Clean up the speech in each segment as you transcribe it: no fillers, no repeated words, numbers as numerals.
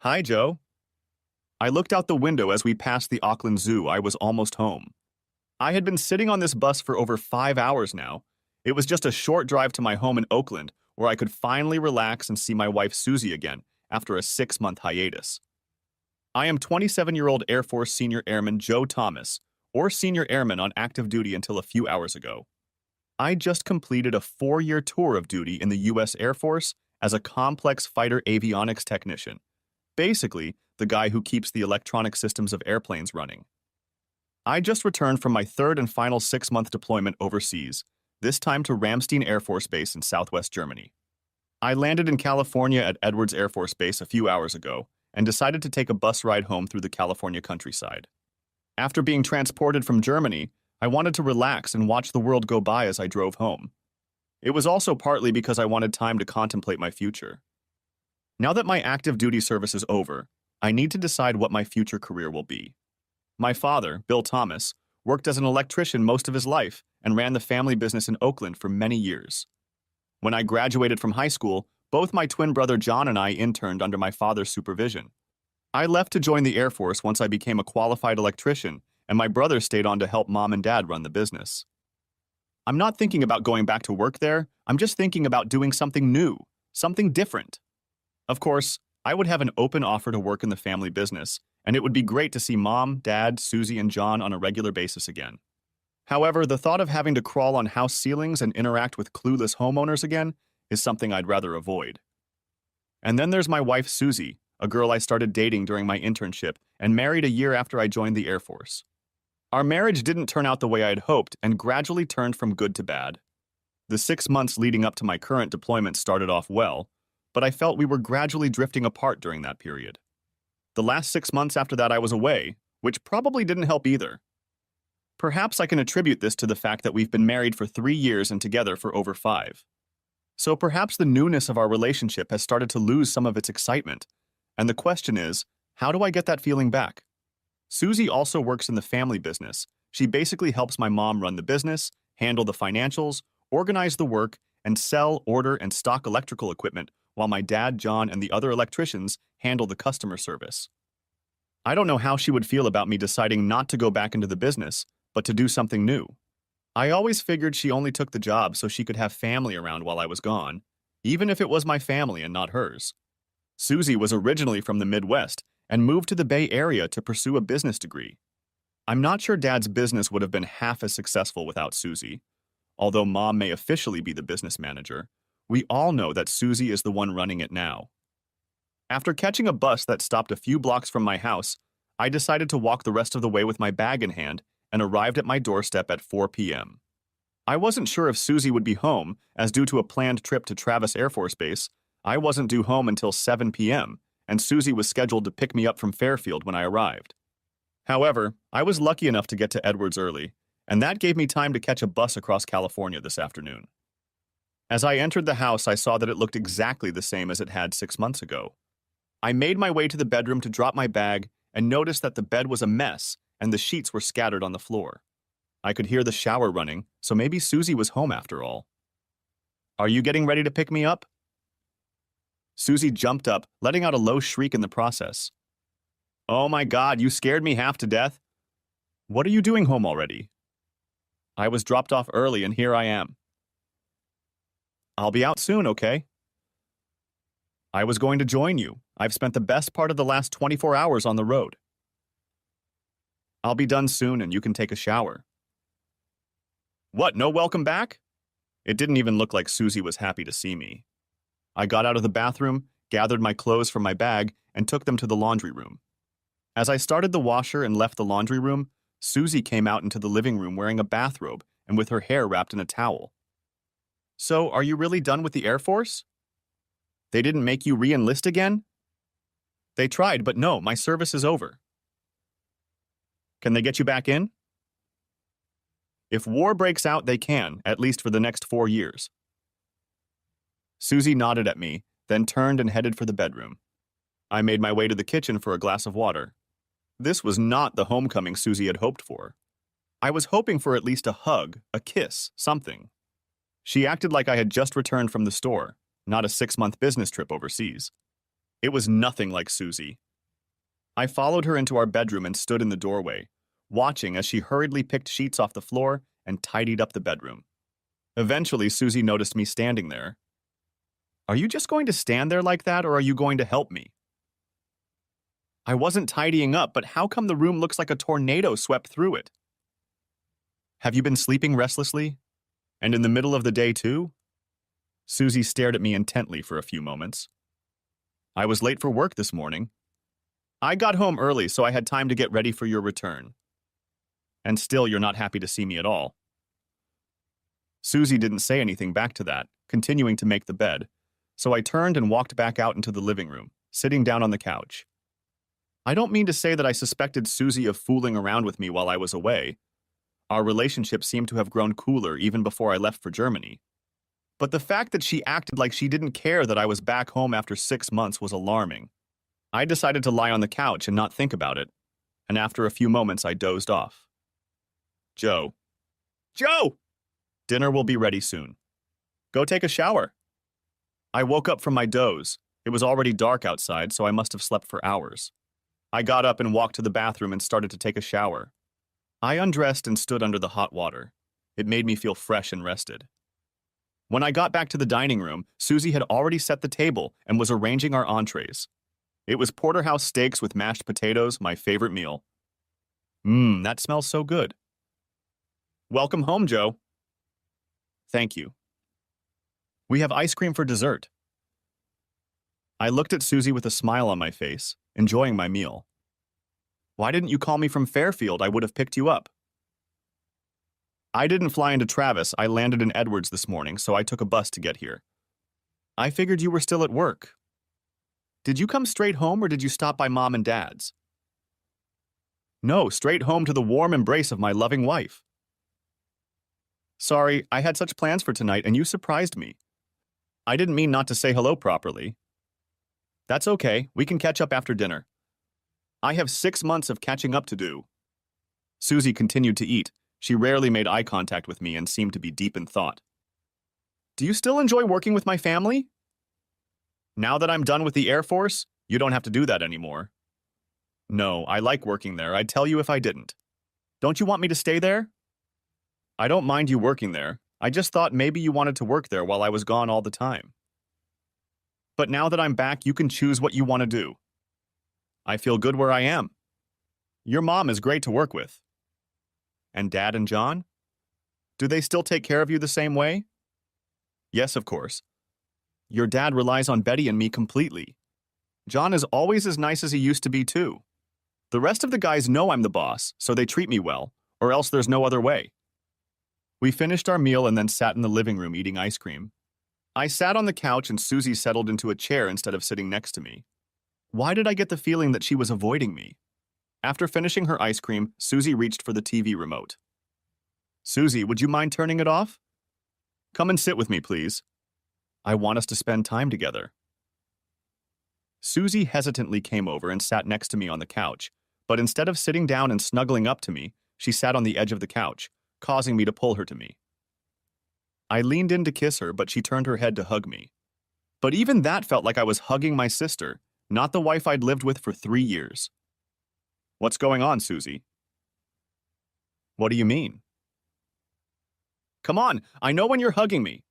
Hi, Joe. I looked out the window as we passed the Auckland Zoo. I was almost home. I had been sitting on this bus for over 5 hours now. It was just a short drive to my home in Oakland, where I could finally relax and see my wife Susie again after a 6-month hiatus. I am 27-year-old Air Force Senior Airman Joe Thomas, or Senior Airman on active duty until a few hours ago. I just completed a 4-year tour of duty in the U.S. Air Force as a complex fighter avionics technician. Basically, the guy who keeps the electronic systems of airplanes running. I just returned from my third and final 6-month deployment overseas, this time to Ramstein Air Force Base in southwest Germany. I landed in California at Edwards Air Force Base a few hours ago and decided to take a bus ride home through the California countryside. After being transported from Germany, I wanted to relax and watch the world go by as I drove home. It was also partly because I wanted time to contemplate my future. Now that my active duty service is over, I need to decide what my future career will be. My father, Bill Thomas, worked as an electrician most of his life and ran the family business in Oakland for many years. When I graduated from high school, both my twin brother John and I interned under my father's supervision. I left to join the Air Force once I became a qualified electrician, and my brother stayed on to help mom and dad run the business. I'm not thinking about going back to work there, I'm just thinking about doing something new, something different. Of course, I would have an open offer to work in the family business, and it would be great to see Mom, Dad, Susie, and John on a regular basis again. However, the thought of having to crawl on house ceilings and interact with clueless homeowners again is something I'd rather avoid. And then there's my wife, Susie, a girl I started dating during my internship and married a year after I joined the Air Force. Our marriage didn't turn out the way I'd hoped and gradually turned from good to bad. The 6 months leading up to my current deployment started off well, but I felt we were gradually drifting apart during that period. The last 6 months after that I was away, which probably didn't help either. Perhaps I can attribute this to the fact that we've been married for 3 years and together for over 5. So perhaps the newness of our relationship has started to lose some of its excitement, and the question is, how do I get that feeling back? Susie also works in the family business. She basically helps my mom run the business, handle the financials, organize the work, and sell, order, and stock electrical equipment while my dad, John, and the other electricians handle the customer service. I don't know how she would feel about me deciding not to go back into the business, but to do something new. I always figured she only took the job so she could have family around while I was gone, even if it was my family and not hers. Susie was originally from the Midwest and moved to the Bay Area to pursue a business degree. I'm not sure Dad's business would have been half as successful without Susie. Although Mom may officially be the business manager, we all know that Susie is the one running it now. After catching a bus that stopped a few blocks from my house, I decided to walk the rest of the way with my bag in hand and arrived at my doorstep at 4 p.m. I wasn't sure if Susie would be home, as due to a planned trip to Travis Air Force Base, I wasn't due home until 7 p.m., and Susie was scheduled to pick me up from Fairfield when I arrived. However, I was lucky enough to get to Edwards early, and that gave me time to catch a bus across California this afternoon. As I entered the house, I saw that it looked exactly the same as it had 6 months ago. I made my way to the bedroom to drop my bag and noticed that the bed was a mess and the sheets were scattered on the floor. I could hear the shower running, so maybe Susie was home after all. "Are you getting ready to pick me up?" Susie jumped up, letting out a low shriek in the process. "Oh my God, you scared me half to death. What are you doing home already?" "I was dropped off early and here I am." "I'll be out soon, okay?" "I was going to join you. I've spent the best part of the last 24 hours on the road." "I'll be done soon and you can take a shower." "What, no welcome back?" It didn't even look like Susie was happy to see me. I got out of the bathroom, gathered my clothes from my bag, and took them to the laundry room. As I started the washer and left the laundry room, Susie came out into the living room wearing a bathrobe and with her hair wrapped in a towel. "So, are you really done with the Air Force? They didn't make you re-enlist again?" "They tried, but no, my service is over." "Can they get you back in?" "If war breaks out, they can, at least for the next 4 years." Susie nodded at me, then turned and headed for the bedroom. I made my way to the kitchen for a glass of water. This was not the homecoming Susie had hoped for. I was hoping for at least a hug, a kiss, something. She acted like I had just returned from the store, not a 6-month business trip overseas. It was nothing like Susie. I followed her into our bedroom and stood in the doorway, watching as she hurriedly picked sheets off the floor and tidied up the bedroom. Eventually, Susie noticed me standing there. Are you just going to stand there like that, or are you going to help me? I wasn't tidying up, but how come the room looks like a tornado swept through it? Have you been sleeping restlessly? And in the middle of the day, too? Susie stared at me intently for a few moments. I was late for work this morning. I got home early, so I had time to get ready for your return. And still, you're not happy to see me at all. Susie didn't say anything back to that, continuing to make the bed, so I turned and walked back out into the living room, sitting down on the couch. I don't mean to say that I suspected Susie of fooling around with me while I was away. Our relationship seemed to have grown cooler even before I left for Germany. But the fact that she acted like she didn't care that I was back home after 6 months was alarming. I decided to lie on the couch and not think about it, and after a few moments I dozed off. Joe. Joe! Dinner will be ready soon. Go take a shower. I woke up from my doze. It was already dark outside, so I must have slept for hours. I got up and walked to the bathroom and started to take a shower. I undressed and stood under the hot water. It made me feel fresh and rested. When I got back to the dining room, Susie had already set the table and was arranging our entrees. It was porterhouse steaks with mashed potatoes, my favorite meal. That smells so good. Welcome home, Joe. Thank you. We have ice cream for dessert. I looked at Susie with a smile on my face, enjoying my meal. Why didn't you call me from Fairfield? I would have picked you up. I didn't fly into Travis. I landed in Edwards this morning, so I took a bus to get here. I figured you were still at work. Did you come straight home or did you stop by Mom and Dad's? No, straight home to the warm embrace of my loving wife. Sorry, I had such plans for tonight and you surprised me. I didn't mean not to say hello properly. That's okay, we can catch up after dinner. I have 6 months of catching up to do. Susie continued to eat. She rarely made eye contact with me and seemed to be deep in thought. Do you still enjoy working with my family? Now that I'm done with the Air Force, you don't have to do that anymore. No, I like working there. I'd tell you if I didn't. Don't you want me to stay there? I don't mind you working there. I just thought maybe you wanted to work there while I was gone all the time. But now that I'm back, you can choose what you want to do. I feel good where I am. Your mom is great to work with. And Dad and John? Do they still take care of you the same way? Yes, of course. Your dad relies on Betty and me completely. John is always as nice as he used to be, too. The rest of the guys know I'm the boss, so they treat me well, or else there's no other way. We finished our meal and then sat in the living room eating ice cream. I sat on the couch and Susie settled into a chair instead of sitting next to me. Why did I get the feeling that she was avoiding me? After finishing her ice cream, Susie reached for the TV remote. Susie, would you mind turning it off? Come and sit with me, please. I want us to spend time together. Susie hesitantly came over and sat next to me on the couch, but instead of sitting down and snuggling up to me, she sat on the edge of the couch, causing me to pull her to me. I leaned in to kiss her, but she turned her head to hug me. But even that felt like I was hugging my sister, not the wife I'd lived with for 3 years. What's going on, Susie? What do you mean? Come on, I know when you're hugging me.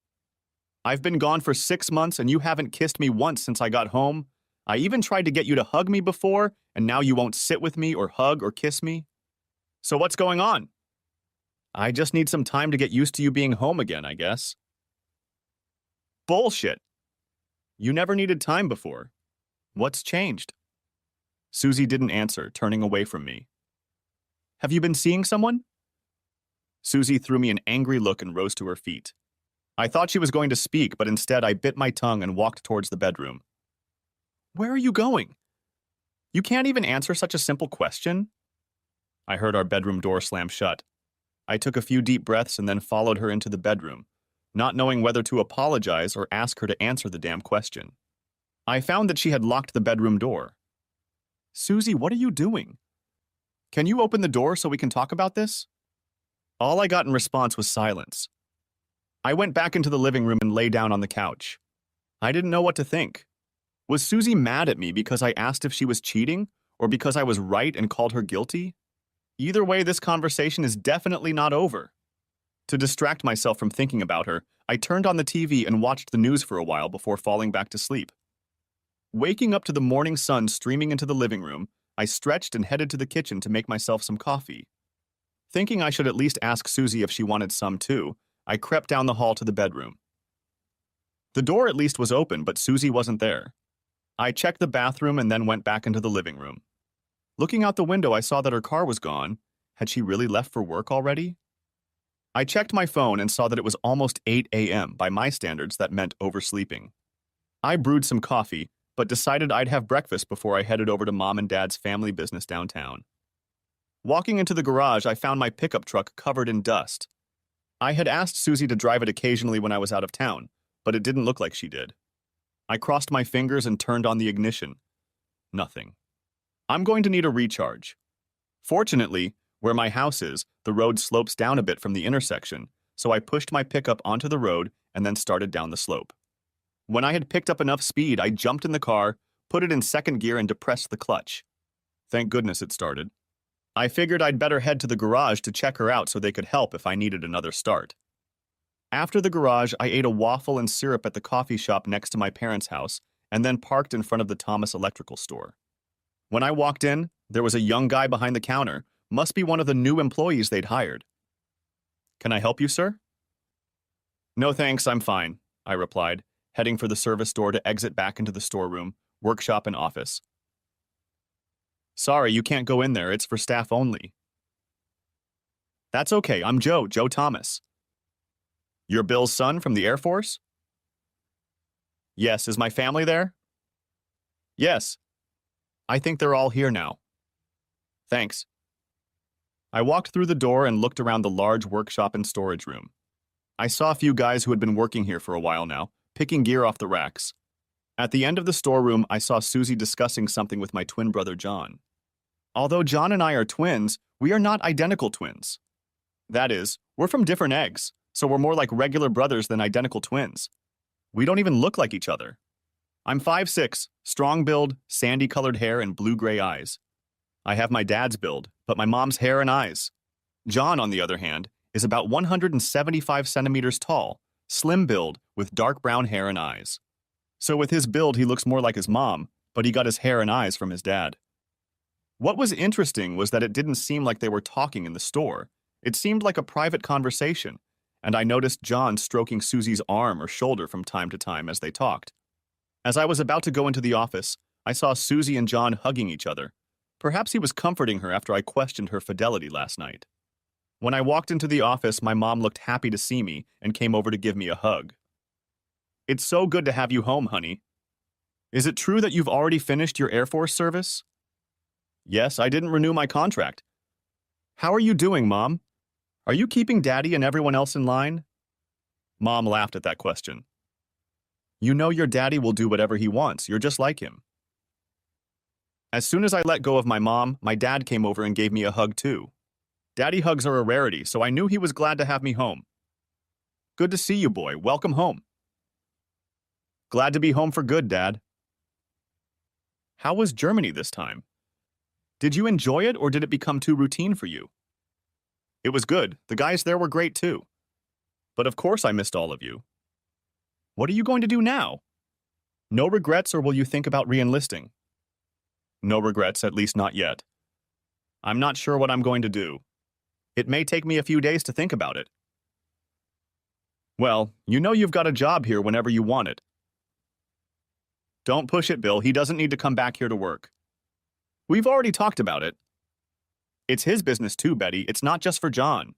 I've been gone for 6 months and you haven't kissed me once since I got home. I even tried to get you to hug me before, and now you won't sit with me or hug or kiss me. So what's going on? I just need some time to get used to you being home again, I guess. Bullshit. You never needed time before. What's changed? Susie didn't answer, turning away from me. Have you been seeing someone? Susie threw me an angry look and rose to her feet. I thought she was going to speak, but instead I bit my tongue and walked towards the bedroom. Where are you going? You can't even answer such a simple question? I heard our bedroom door slam shut. I took a few deep breaths and then followed her into the bedroom, not knowing whether to apologize or ask her to answer the damn question. I found that she had locked the bedroom door. Susie, what are you doing? Can you open the door so we can talk about this? All I got in response was silence. I went back into the living room and lay down on the couch. I didn't know what to think. Was Susie mad at me because I asked if she was cheating, or because I was right and called her guilty? Either way, this conversation is definitely not over. To distract myself from thinking about her, I turned on the TV and watched the news for a while before falling back to sleep. Waking up to the morning sun streaming into the living room, I stretched and headed to the kitchen to make myself some coffee. Thinking I should at least ask Susie if she wanted some too, I crept down the hall to the bedroom. The door at least was open, but Susie wasn't there. I checked the bathroom and then went back into the living room. Looking out the window, I saw that her car was gone. Had she really left for work already? I checked my phone and saw that it was almost 8 a.m. By my standards, that meant oversleeping. I brewed some coffee, but decided I'd have breakfast before I headed over to Mom and Dad's family business downtown. Walking into the garage, I found my pickup truck covered in dust. I had asked Susie to drive it occasionally when I was out of town, but it didn't look like she did. I crossed my fingers and turned on the ignition. Nothing. I'm going to need a recharge. Fortunately, where my house is, the road slopes down a bit from the intersection, so I pushed my pickup onto the road and then started down the slope. When I had picked up enough speed, I jumped in the car, put it in second gear, and depressed the clutch. Thank goodness it started. I figured I'd better head to the garage to check her out so they could help if I needed another start. After the garage, I ate a waffle and syrup at the coffee shop next to my parents' house and then parked in front of the Thomas Electrical store. When I walked in, there was a young guy behind the counter. Must be one of the new employees they'd hired. "Can I help you, sir?" "No thanks, I'm fine," I replied, heading for the service door to exit back into the storeroom, workshop, and office. "Sorry, you can't go in there. It's for staff only." "That's okay. I'm Joe Thomas." "You're Bill's son from the Air Force?" "Yes. Is my family there?" "Yes. I think they're all here now." "Thanks." I walked through the door and looked around the large workshop and storage room. I saw a few guys who had been working here for a while now, picking gear off the racks. At the end of the storeroom, I saw Susie discussing something with my twin brother John. Although John and I are twins, we are not identical twins. That is, we're from different eggs, so we're more like regular brothers than identical twins. We don't even look like each other. I'm 5'6", strong build, sandy-colored hair, and blue-gray eyes. I have my dad's build, but my mom's hair and eyes. John, on the other hand, is about 175 centimeters tall, slim build, with dark brown hair and eyes. So with his build, he looks more like his mom, but he got his hair and eyes from his dad. What was interesting was that it didn't seem like they were talking in the store. It seemed like a private conversation, and I noticed John stroking Susie's arm or shoulder from time to time as they talked. As I was about to go into the office, I saw Susie and John hugging each other. Perhaps he was comforting her after I questioned her fidelity last night. When I walked into the office, my mom looked happy to see me and came over to give me a hug. "It's so good to have you home, honey. Is it true that you've already finished your Air Force service?" "Yes, I didn't renew my contract." "How are you doing, Mom? Are you keeping Daddy and everyone else in line?" Mom laughed at that question. "You know your daddy will do whatever he wants. You're just like him." As soon as I let go of my mom, my dad came over and gave me a hug too. Daddy hugs are a rarity, so I knew he was glad to have me home. "Good to see you, boy. Welcome home." "Glad to be home for good, Dad." "How was Germany this time? Did you enjoy it, or did it become too routine for you?" "It was good. The guys there were great too. But of course I missed all of you." "What are you going to do now? No regrets, or will you think about re-enlisting?" "No regrets, at least not yet. I'm not sure what I'm going to do. It may take me a few days to think about it." "Well, you know you've got a job here whenever you want it." "Don't push it, Bill. He doesn't need to come back here to work." "We've already talked about it." "It's his business too, Betty. It's not just for John."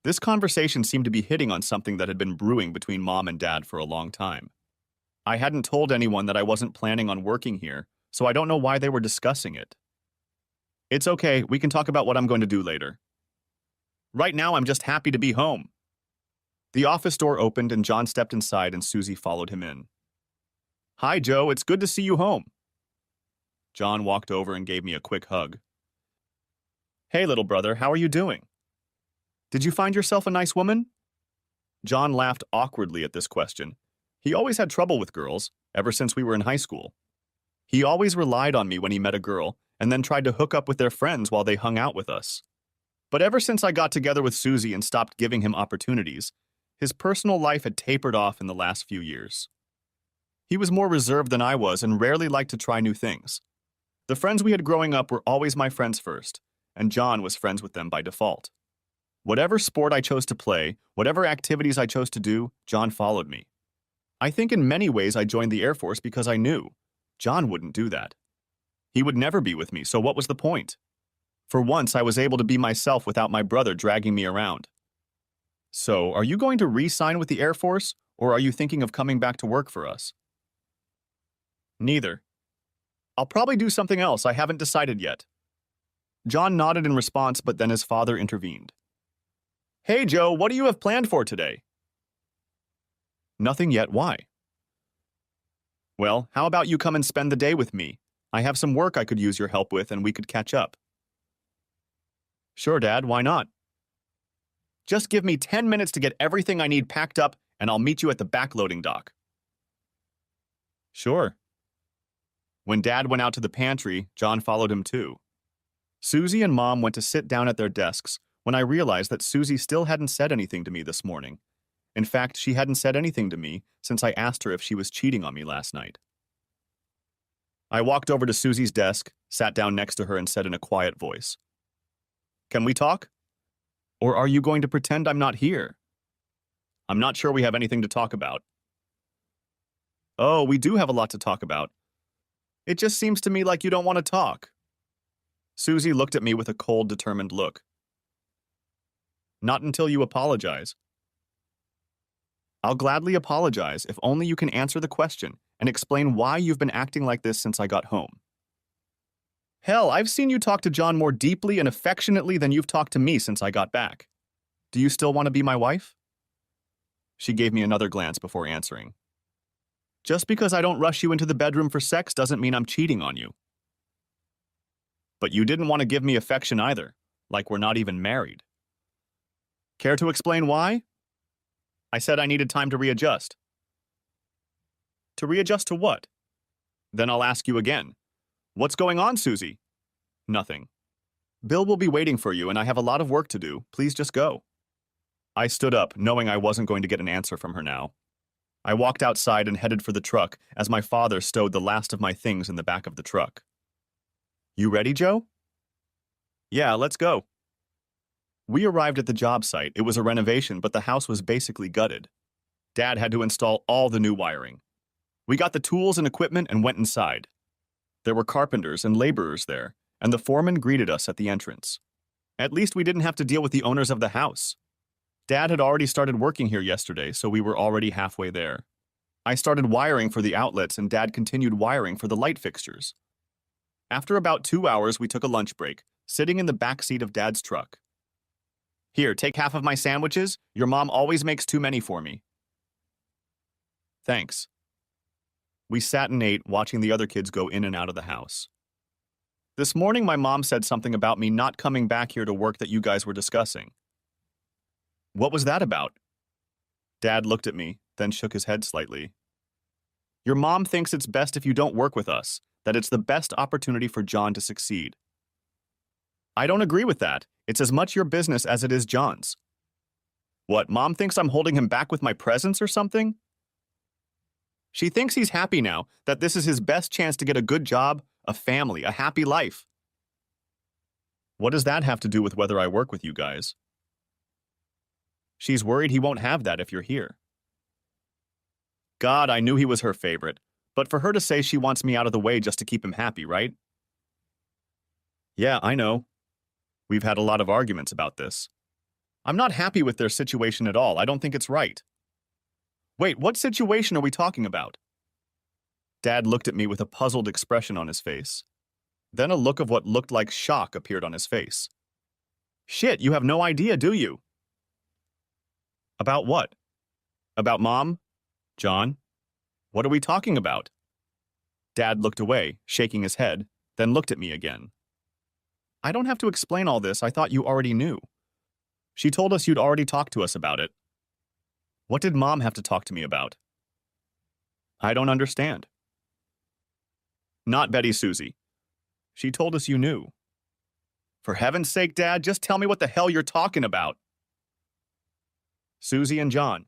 This conversation seemed to be hitting on something that had been brewing between Mom and Dad for a long time. I hadn't told anyone that I wasn't planning on working here, so I don't know why they were discussing it. "It's okay, we can talk about what I'm going to do later. Right now, I'm just happy to be home." The office door opened and John stepped inside and Susie followed him in. "Hi, Joe, it's good to see you home." John walked over and gave me a quick hug. "Hey, little brother, how are you doing? Did you find yourself a nice woman?" John laughed awkwardly at this question. He always had trouble with girls, ever since we were in high school. He always relied on me when he met a girl, and then tried to hook up with their friends while they hung out with us. But ever since I got together with Susie and stopped giving him opportunities, his personal life had tapered off in the last few years. He was more reserved than I was and rarely liked to try new things. The friends we had growing up were always my friends first, and John was friends with them by default. Whatever sport I chose to play, whatever activities I chose to do, John followed me. I think in many ways I joined the Air Force because I knew John wouldn't do that. He would never be with me, so what was the point? For once, I was able to be myself without my brother dragging me around. So, are you going to re-sign with the Air Force, or are you thinking of coming back to work for us? Neither. I'll probably do something else. I haven't decided yet. John nodded in response, but then his father intervened. Hey, Joe, what do you have planned for today? Nothing yet. Why? Well, how about you come and spend the day with me? I have some work I could use your help with, and we could catch up. Sure, Dad, why not? Just give me 10 minutes to get everything I need packed up, and I'll meet you at the backloading dock. Sure. When Dad went out to the pantry, John followed him too. Susie and Mom went to sit down at their desks when I realized that Susie still hadn't said anything to me this morning. In fact, she hadn't said anything to me since I asked her if she was cheating on me last night. I walked over to Susie's desk, sat down next to her, and said in a quiet voice, Can we talk? Or are you going to pretend I'm not here? I'm not sure we have anything to talk about. Oh, we do have a lot to talk about. It just seems to me like you don't want to talk. Susie looked at me with a cold, determined look. Not until you apologize. I'll gladly apologize if only you can answer the question and explain why you've been acting like this since I got home. Hell, I've seen you talk to John more deeply and affectionately than you've talked to me since I got back. Do you still want to be my wife? She gave me another glance before answering. Just because I don't rush you into the bedroom for sex doesn't mean I'm cheating on you. But you didn't want to give me affection either, like we're not even married. Care to explain why? I said I needed time to readjust. To readjust to what? Then I'll ask you again. What's going on, Susie? Nothing. Bill will be waiting for you, and I have a lot of work to do. Please just go. I stood up, knowing I wasn't going to get an answer from her now. I walked outside and headed for the truck as my father stowed the last of my things in the back of the truck. You ready, Joe? Yeah, let's go. We arrived at the job site. It was a renovation, but the house was basically gutted. Dad had to install all the new wiring. We got the tools and equipment and went inside. There were carpenters and laborers there, and the foreman greeted us at the entrance. At least we didn't have to deal with the owners of the house. Dad had already started working here yesterday, so we were already halfway there. I started wiring for the outlets, and Dad continued wiring for the light fixtures. After about 2 hours, we took a lunch break, sitting in the back seat of Dad's truck. Here, take half of my sandwiches. Your mom always makes too many for me. Thanks. We sat and ate, watching the other kids go in and out of the house. This morning, my mom said something about me not coming back here to work that you guys were discussing. What was that about? Dad looked at me, then shook his head slightly. Your mom thinks it's best if you don't work with us, that it's the best opportunity for John to succeed. I don't agree with that. It's as much your business as it is John's. What, Mom thinks I'm holding him back with my presence or something? She thinks he's happy now, that this is his best chance to get a good job, a family, a happy life. What does that have to do with whether I work with you guys? She's worried he won't have that if you're here. God, I knew he was her favorite, but for her to say she wants me out of the way just to keep him happy, right? Yeah, I know. We've had a lot of arguments about this. I'm not happy with their situation at all. I don't think it's right. Wait, what situation are we talking about? Dad looked at me with a puzzled expression on his face. Then a look of what looked like shock appeared on his face. Shit, you have no idea, do you? About what? About Mom? John? What are we talking about? Dad looked away, shaking his head, then looked at me again. I don't have to explain all this. I thought you already knew. She told us you'd already talked to us about it. What did Mom have to talk to me about? I don't understand. Not Betty Susie. She told us you knew. For heaven's sake, Dad, just tell me what the hell you're talking about. Susie and John.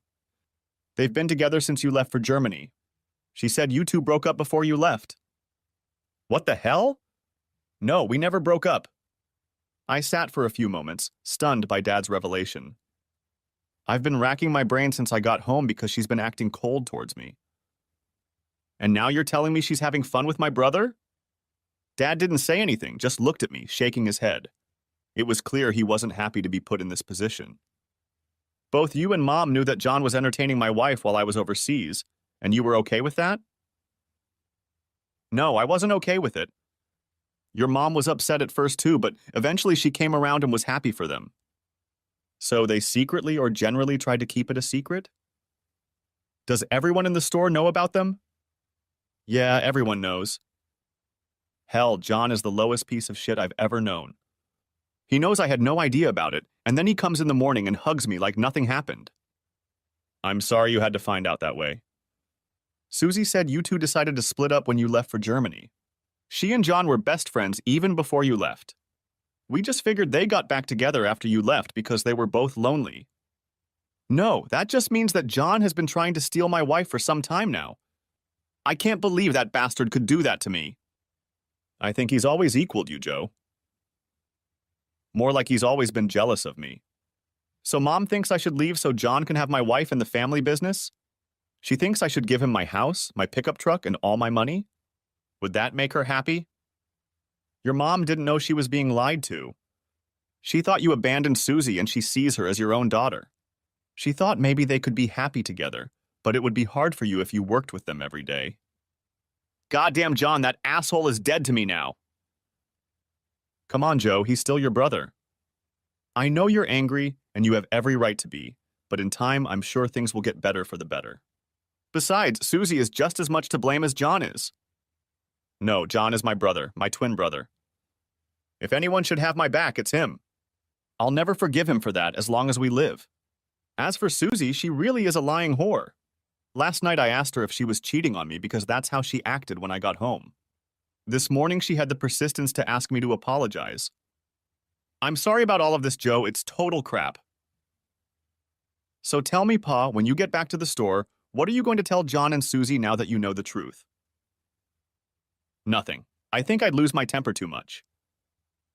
They've been together since you left for Germany. She said you two broke up before you left. What the hell? No, we never broke up. I sat for a few moments, stunned by Dad's revelation. I've been racking my brain since I got home because she's been acting cold towards me. And now you're telling me she's having fun with my brother? Dad didn't say anything, just looked at me, shaking his head. It was clear he wasn't happy to be put in this position. Both you and Mom knew that John was entertaining my wife while I was overseas, and you were okay with that? No, I wasn't okay with it. Your mom was upset at first too, but eventually she came around and was happy for them. So they secretly or generally tried to keep it a secret? Does everyone in the store know about them? Yeah, everyone knows. Hell, John is the lowest piece of shit I've ever known. He knows I had no idea about it, and then he comes in the morning and hugs me like nothing happened. I'm sorry you had to find out that way. Susie said you two decided to split up when you left for Germany. She and John were best friends even before you left. We just figured they got back together after you left because they were both lonely. No, that just means that John has been trying to steal my wife for some time now. I can't believe that bastard could do that to me. I think he's always equaled you, Joe. More like he's always been jealous of me. So Mom thinks I should leave so John can have my wife in the family business? She thinks I should give him my house, my pickup truck, and all my money? Would that make her happy? Your mom didn't know she was being lied to. She thought you abandoned Susie and she sees her as your own daughter. She thought maybe they could be happy together, but it would be hard for you if you worked with them every day. Goddamn John, that asshole is dead to me now. Come on, Joe, he's still your brother. I know you're angry, and you have every right to be, but in time, I'm sure things will get better for the better. Besides, Susie is just as much to blame as John is. No, John is my brother, my twin brother. If anyone should have my back, it's him. I'll never forgive him for that as long as we live. As for Susie, she really is a lying whore. Last night I asked her if she was cheating on me because that's how she acted when I got home. This morning she had the persistence to ask me to apologize. I'm sorry about all of this, Joe. It's total crap. So tell me, Pa, when you get back to the store, what are you going to tell John and Susie now that you know the truth? Nothing. I think I'd lose my temper too much.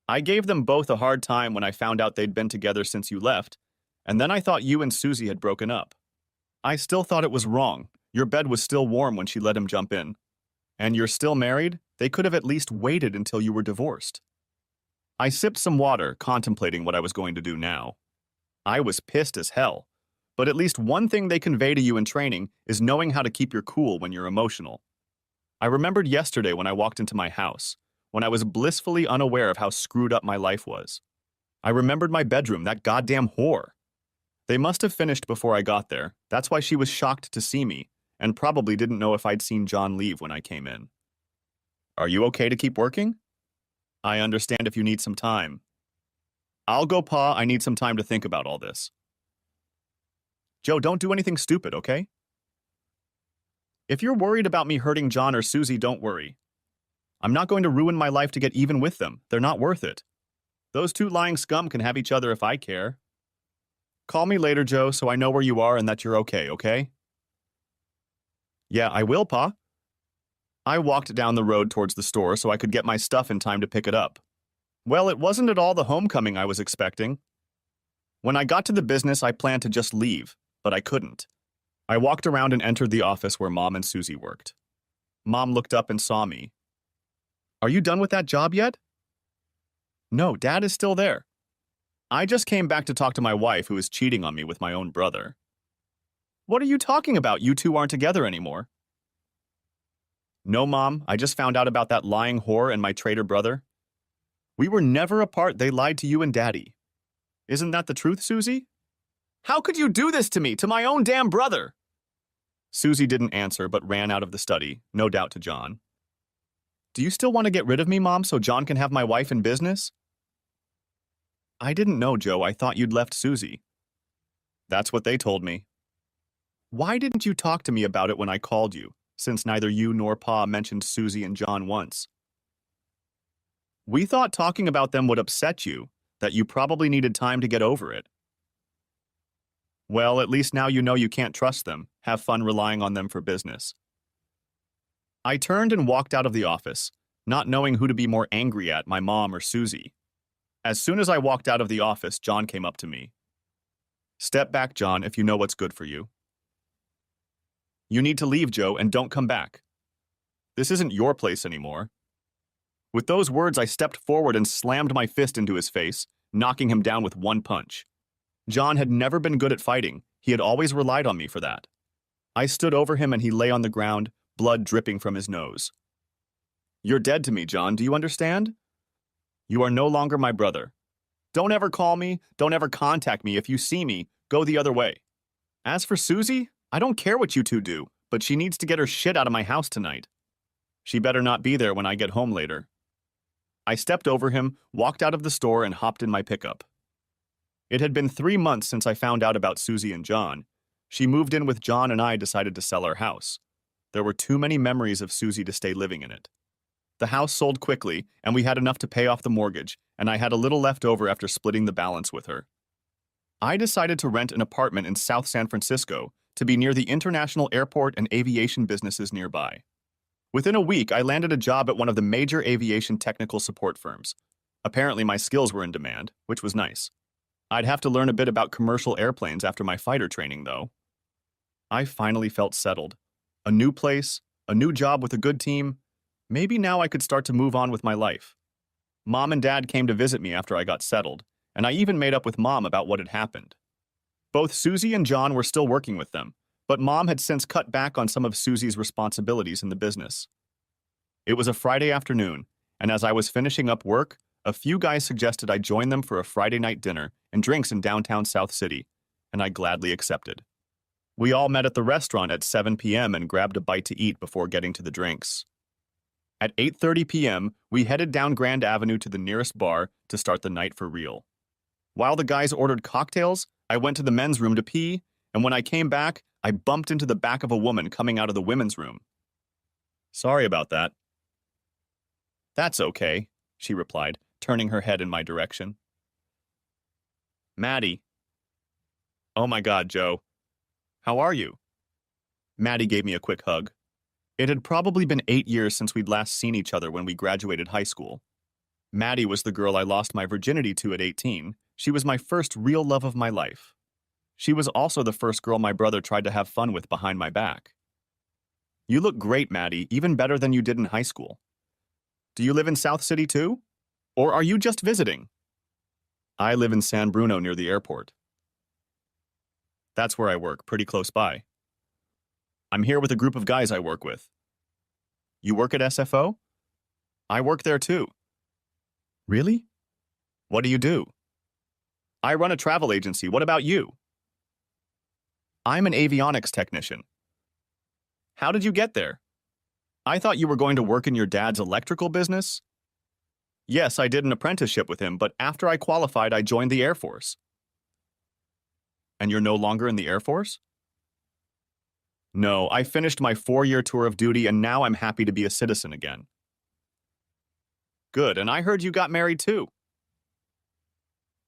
I gave them both a hard time when I found out they'd been together since you left, and then I thought you and Susie had broken up. I still thought it was wrong. Your bed was still warm when she let him jump in. And you're still married? They could have at least waited until you were divorced. I sipped some water, contemplating what I was going to do now. I was pissed as hell, but at least one thing they convey to you in training is knowing how to keep your cool when you're emotional. I remembered yesterday when I walked into my house, when I was blissfully unaware of how screwed up my life was. I remembered my bedroom, that goddamn whore. They must have finished before I got there. That's why she was shocked to see me, and probably didn't know if I'd seen John leave when I came in. Are you okay to keep working? I understand if you need some time. I'll go, Pa. I need some time to think about all this. Joe, don't do anything stupid, okay? If you're worried about me hurting John or Susie, don't worry. I'm not going to ruin my life to get even with them. They're not worth it. Those two lying scum can have each other if I care. Call me later, Joe, so I know where you are and that you're okay, okay? Yeah, I will, Pa. I walked down the road towards the store so I could get my stuff in time to pick it up. Well, it wasn't at all the homecoming I was expecting. When I got to the business, I planned to just leave, but I couldn't. I walked around and entered the office where Mom and Susie worked. Mom looked up and saw me. Are you done with that job yet? No, Dad is still there. I just came back to talk to my wife who is cheating on me with my own brother. What are you talking about? You two aren't together anymore. No, Mom, I just found out about that lying whore and my traitor brother. We were never apart. They lied to you and Daddy. Isn't that the truth, Susie? How could you do this to me, to my own damn brother? Susie didn't answer but ran out of the study, no doubt to John. Do you still want to get rid of me, Mom, so John can have my wife in business? I didn't know, Joe. I thought you'd left Susie. That's what they told me. Why didn't you talk to me about it when I called you? since neither you nor Pa mentioned Susie and John once. We thought talking about them would upset you, that you probably needed time to get over it. Well, at least now you know you can't trust them. Have fun relying on them for business. I turned and walked out of the office, not knowing who to be more angry at, my mom or Susie. As soon as I walked out of the office, John came up to me. Step back, John, if you know what's good for you. You need to leave, Joe, and don't come back. This isn't your place anymore. With those words, I stepped forward and slammed my fist into his face, knocking him down with one punch. John had never been good at fighting. He had always relied on me for that. I stood over him and he lay on the ground, blood dripping from his nose. You're dead to me, John. Do you understand? You are no longer my brother. Don't ever call me. Don't ever contact me. If you see me, go the other way. As for Susie, I don't care what you two do, but she needs to get her shit out of my house tonight. She better not be there when I get home later. I stepped over him, walked out of the store, and hopped in my pickup. It had been 3 months since I found out about Susie and John. She moved in with John and I decided to sell our house. There were too many memories of Susie to stay living in it. The house sold quickly, and we had enough to pay off the mortgage, and I had a little left over after splitting the balance with her. I decided to rent an apartment in South San Francisco to be near the international airport and aviation businesses nearby. Within a week, I landed a job at one of the major aviation technical support firms. Apparently, my skills were in demand, which was nice. I'd have to learn a bit about commercial airplanes after my fighter training, though. I finally felt settled. A new place, a new job with a good team. Maybe now I could start to move on with my life. Mom and Dad came to visit me after I got settled, and I even made up with Mom about what had happened. Both Susie and John were still working with them, but Mom had since cut back on some of Susie's responsibilities in the business. It was a Friday afternoon, and as I was finishing up work, a few guys suggested I join them for a Friday night dinner and drinks in downtown South City, and I gladly accepted. We all met at the restaurant at 7 p.m. and grabbed a bite to eat before getting to the drinks. At 8:30 p.m., we headed down Grand Avenue to the nearest bar to start the night for real. While the guys ordered cocktails, I went to the men's room to pee, and when I came back, I bumped into the back of a woman coming out of the women's room. Sorry about that. That's okay, she replied, turning her head in my direction. Maddie. Oh my God, Joe. How are you? Maddie gave me a quick hug. It had probably been 8 years since we'd last seen each other when we graduated high school. Maddie was the girl I lost my virginity to at 18. She was my first real love of my life. She was also the first girl my brother tried to have fun with behind my back. You look great, Maddie, even better than you did in high school. Do you live in South City too? Or are you just visiting? I live in San Bruno near the airport. That's where I work, pretty close by. I'm here with a group of guys I work with. You work at SFO? I work there too. Really? What do you do? I run a travel agency. What about you? I'm an avionics technician. How did you get there? I thought you were going to work in your dad's electrical business? Yes, I did an apprenticeship with him, but after I qualified, I joined the Air Force. And you're no longer in the Air Force? No, I finished my 4-year tour of duty and now I'm happy to be a citizen again. Good, and I heard you got married too.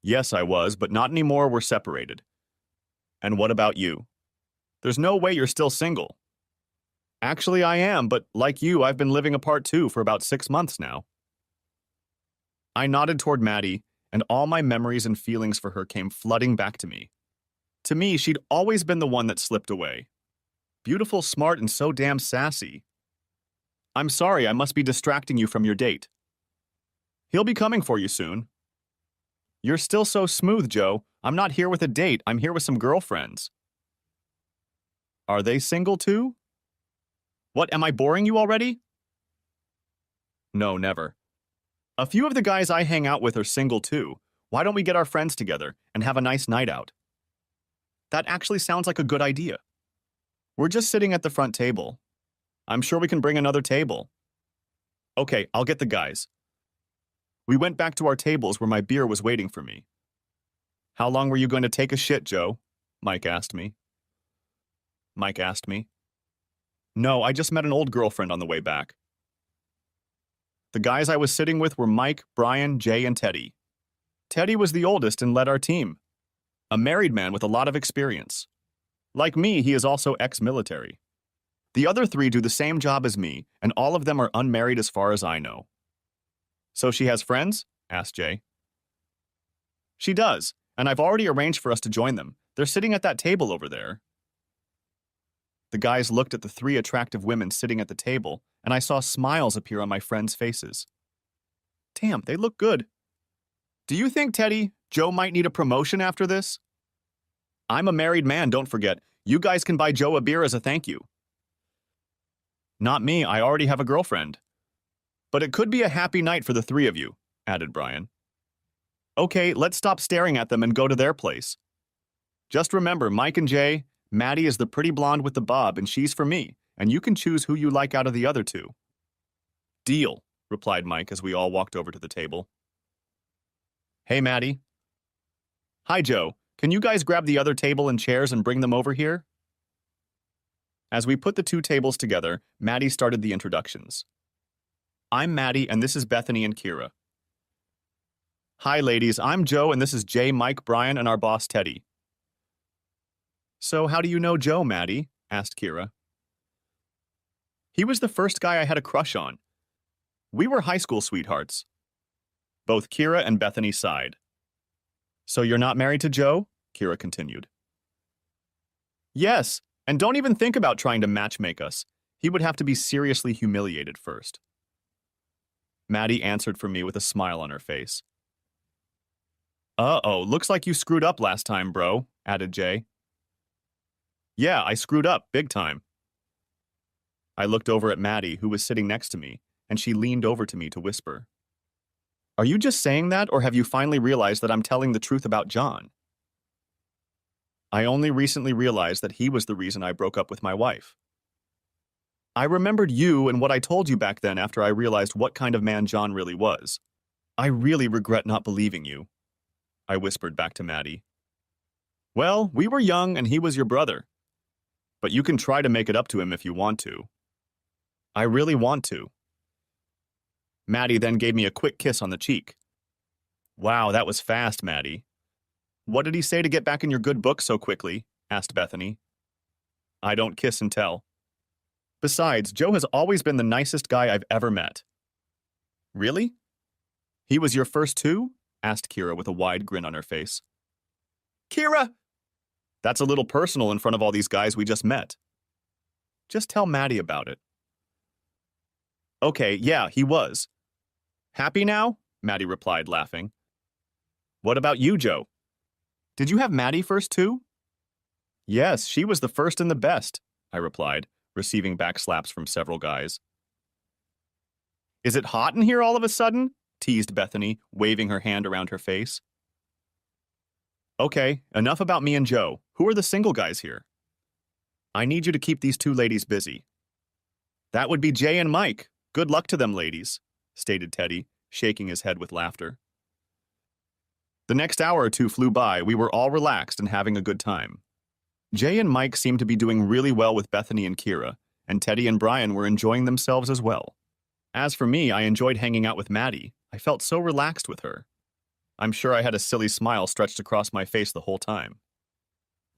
Yes, I was, but not anymore. We're separated. And what about you? There's no way you're still single. Actually, I am, but like you, I've been living apart too for about 6 months now. I nodded toward Maddie, and all my memories and feelings for her came flooding back to me. To me, she'd always been the one that slipped away. Beautiful, smart, and so damn sassy. I'm sorry, I must be distracting you from your date. He'll be coming for you soon. You're still so smooth, Joe. I'm not here with a date, I'm here with some girlfriends. Are they single too? What, am I boring you already? No, never. A few of the guys I hang out with are single too. Why don't we get our friends together and have a nice night out? That actually sounds like a good idea. We're just sitting at the front table. I'm sure we can bring another table. Okay, I'll get the guys. We went back to our tables where my beer was waiting for me. How long were you going to take a shit, Joe? Mike asked me. No, I just met an old girlfriend on the way back. The guys I was sitting with were Mike, Brian, Jay, and Teddy. Teddy was the oldest and led our team. A married man with a lot of experience. Like me, he is also ex-military. The other three do the same job as me, and all of them are unmarried as far as I know. So she has friends? Asked Jay. She does, and I've already arranged for us to join them. They're sitting at that table over there. The guys looked at the three attractive women sitting at the table, and I saw smiles appear on my friends' faces. Damn, they look good. Do you think, Teddy, Joe might need a promotion after this? I'm a married man, don't forget. You guys can buy Joe a beer as a thank you. Not me, I already have a girlfriend. But it could be a happy night for the three of you, added Brian. Okay, let's stop staring at them and go to their place. Just remember, Mike and Jay, Maddie is the pretty blonde with the bob, and she's for me, and you can choose who you like out of the other two. Deal, replied Mike as we all walked over to the table. Hey, Maddie. Hi, Joe. Can you guys grab the other table and chairs and bring them over here? As we put the two tables together, Maddie started the introductions. I'm Maddie, and this is Bethany and Kira. Hi, ladies. I'm Joe, and this is Jay, Mike, Brian, and our boss, Teddy. So how do you know Joe, Maddie? Asked Kira. He was the first guy I had a crush on. We were high school sweethearts. Both Kira and Bethany sighed. So you're not married to Joe? Kira continued. Yes, and don't even think about trying to matchmake us. He would have to be seriously humiliated first. Maddie answered for me with a smile on her face. Uh-oh, looks like you screwed up last time, bro, added Jay. Yeah, I screwed up, big time. I looked over at Maddie, who was sitting next to me, and she leaned over to me to whisper. Are you just saying that, or have you finally realized that I'm telling the truth about John? I only recently realized that he was the reason I broke up with my wife. I remembered you and what I told you back then after I realized what kind of man John really was. I really regret not believing you, I whispered back to Maddie. Well, we were young and he was your brother. But you can try to make it up to him if you want to. I really want to. Maddie then gave me a quick kiss on the cheek. Wow, that was fast, Maddie. What did he say to get back in your good book so quickly? Asked Bethany. I don't kiss and tell. Besides, Joe has always been the nicest guy I've ever met. Really? He was your first too? Asked Kira with a wide grin on her face. Kira! That's a little personal in front of all these guys we just met. Just tell Maddie about it. Okay, yeah, he was. Happy now? Maddie replied, laughing. What about you, Joe? Did you have Maddie first too? Yes, she was the first and the best, I replied, receiving back slaps from several guys. Is it hot in here all of a sudden? Teased Bethany, waving her hand around her face. Okay, enough about me and Joe. Who are the single guys here? I need you to keep these two ladies busy. That would be Jay and Mike. Good luck to them, ladies, stated Teddy, shaking his head with laughter. The next hour or two flew by. We were all relaxed and having a good time. Jay and Mike seemed to be doing really well with Bethany and Kira, and Teddy and Brian were enjoying themselves as well. As for me, I enjoyed hanging out with Maddie. I felt so relaxed with her. I'm sure I had a silly smile stretched across my face the whole time.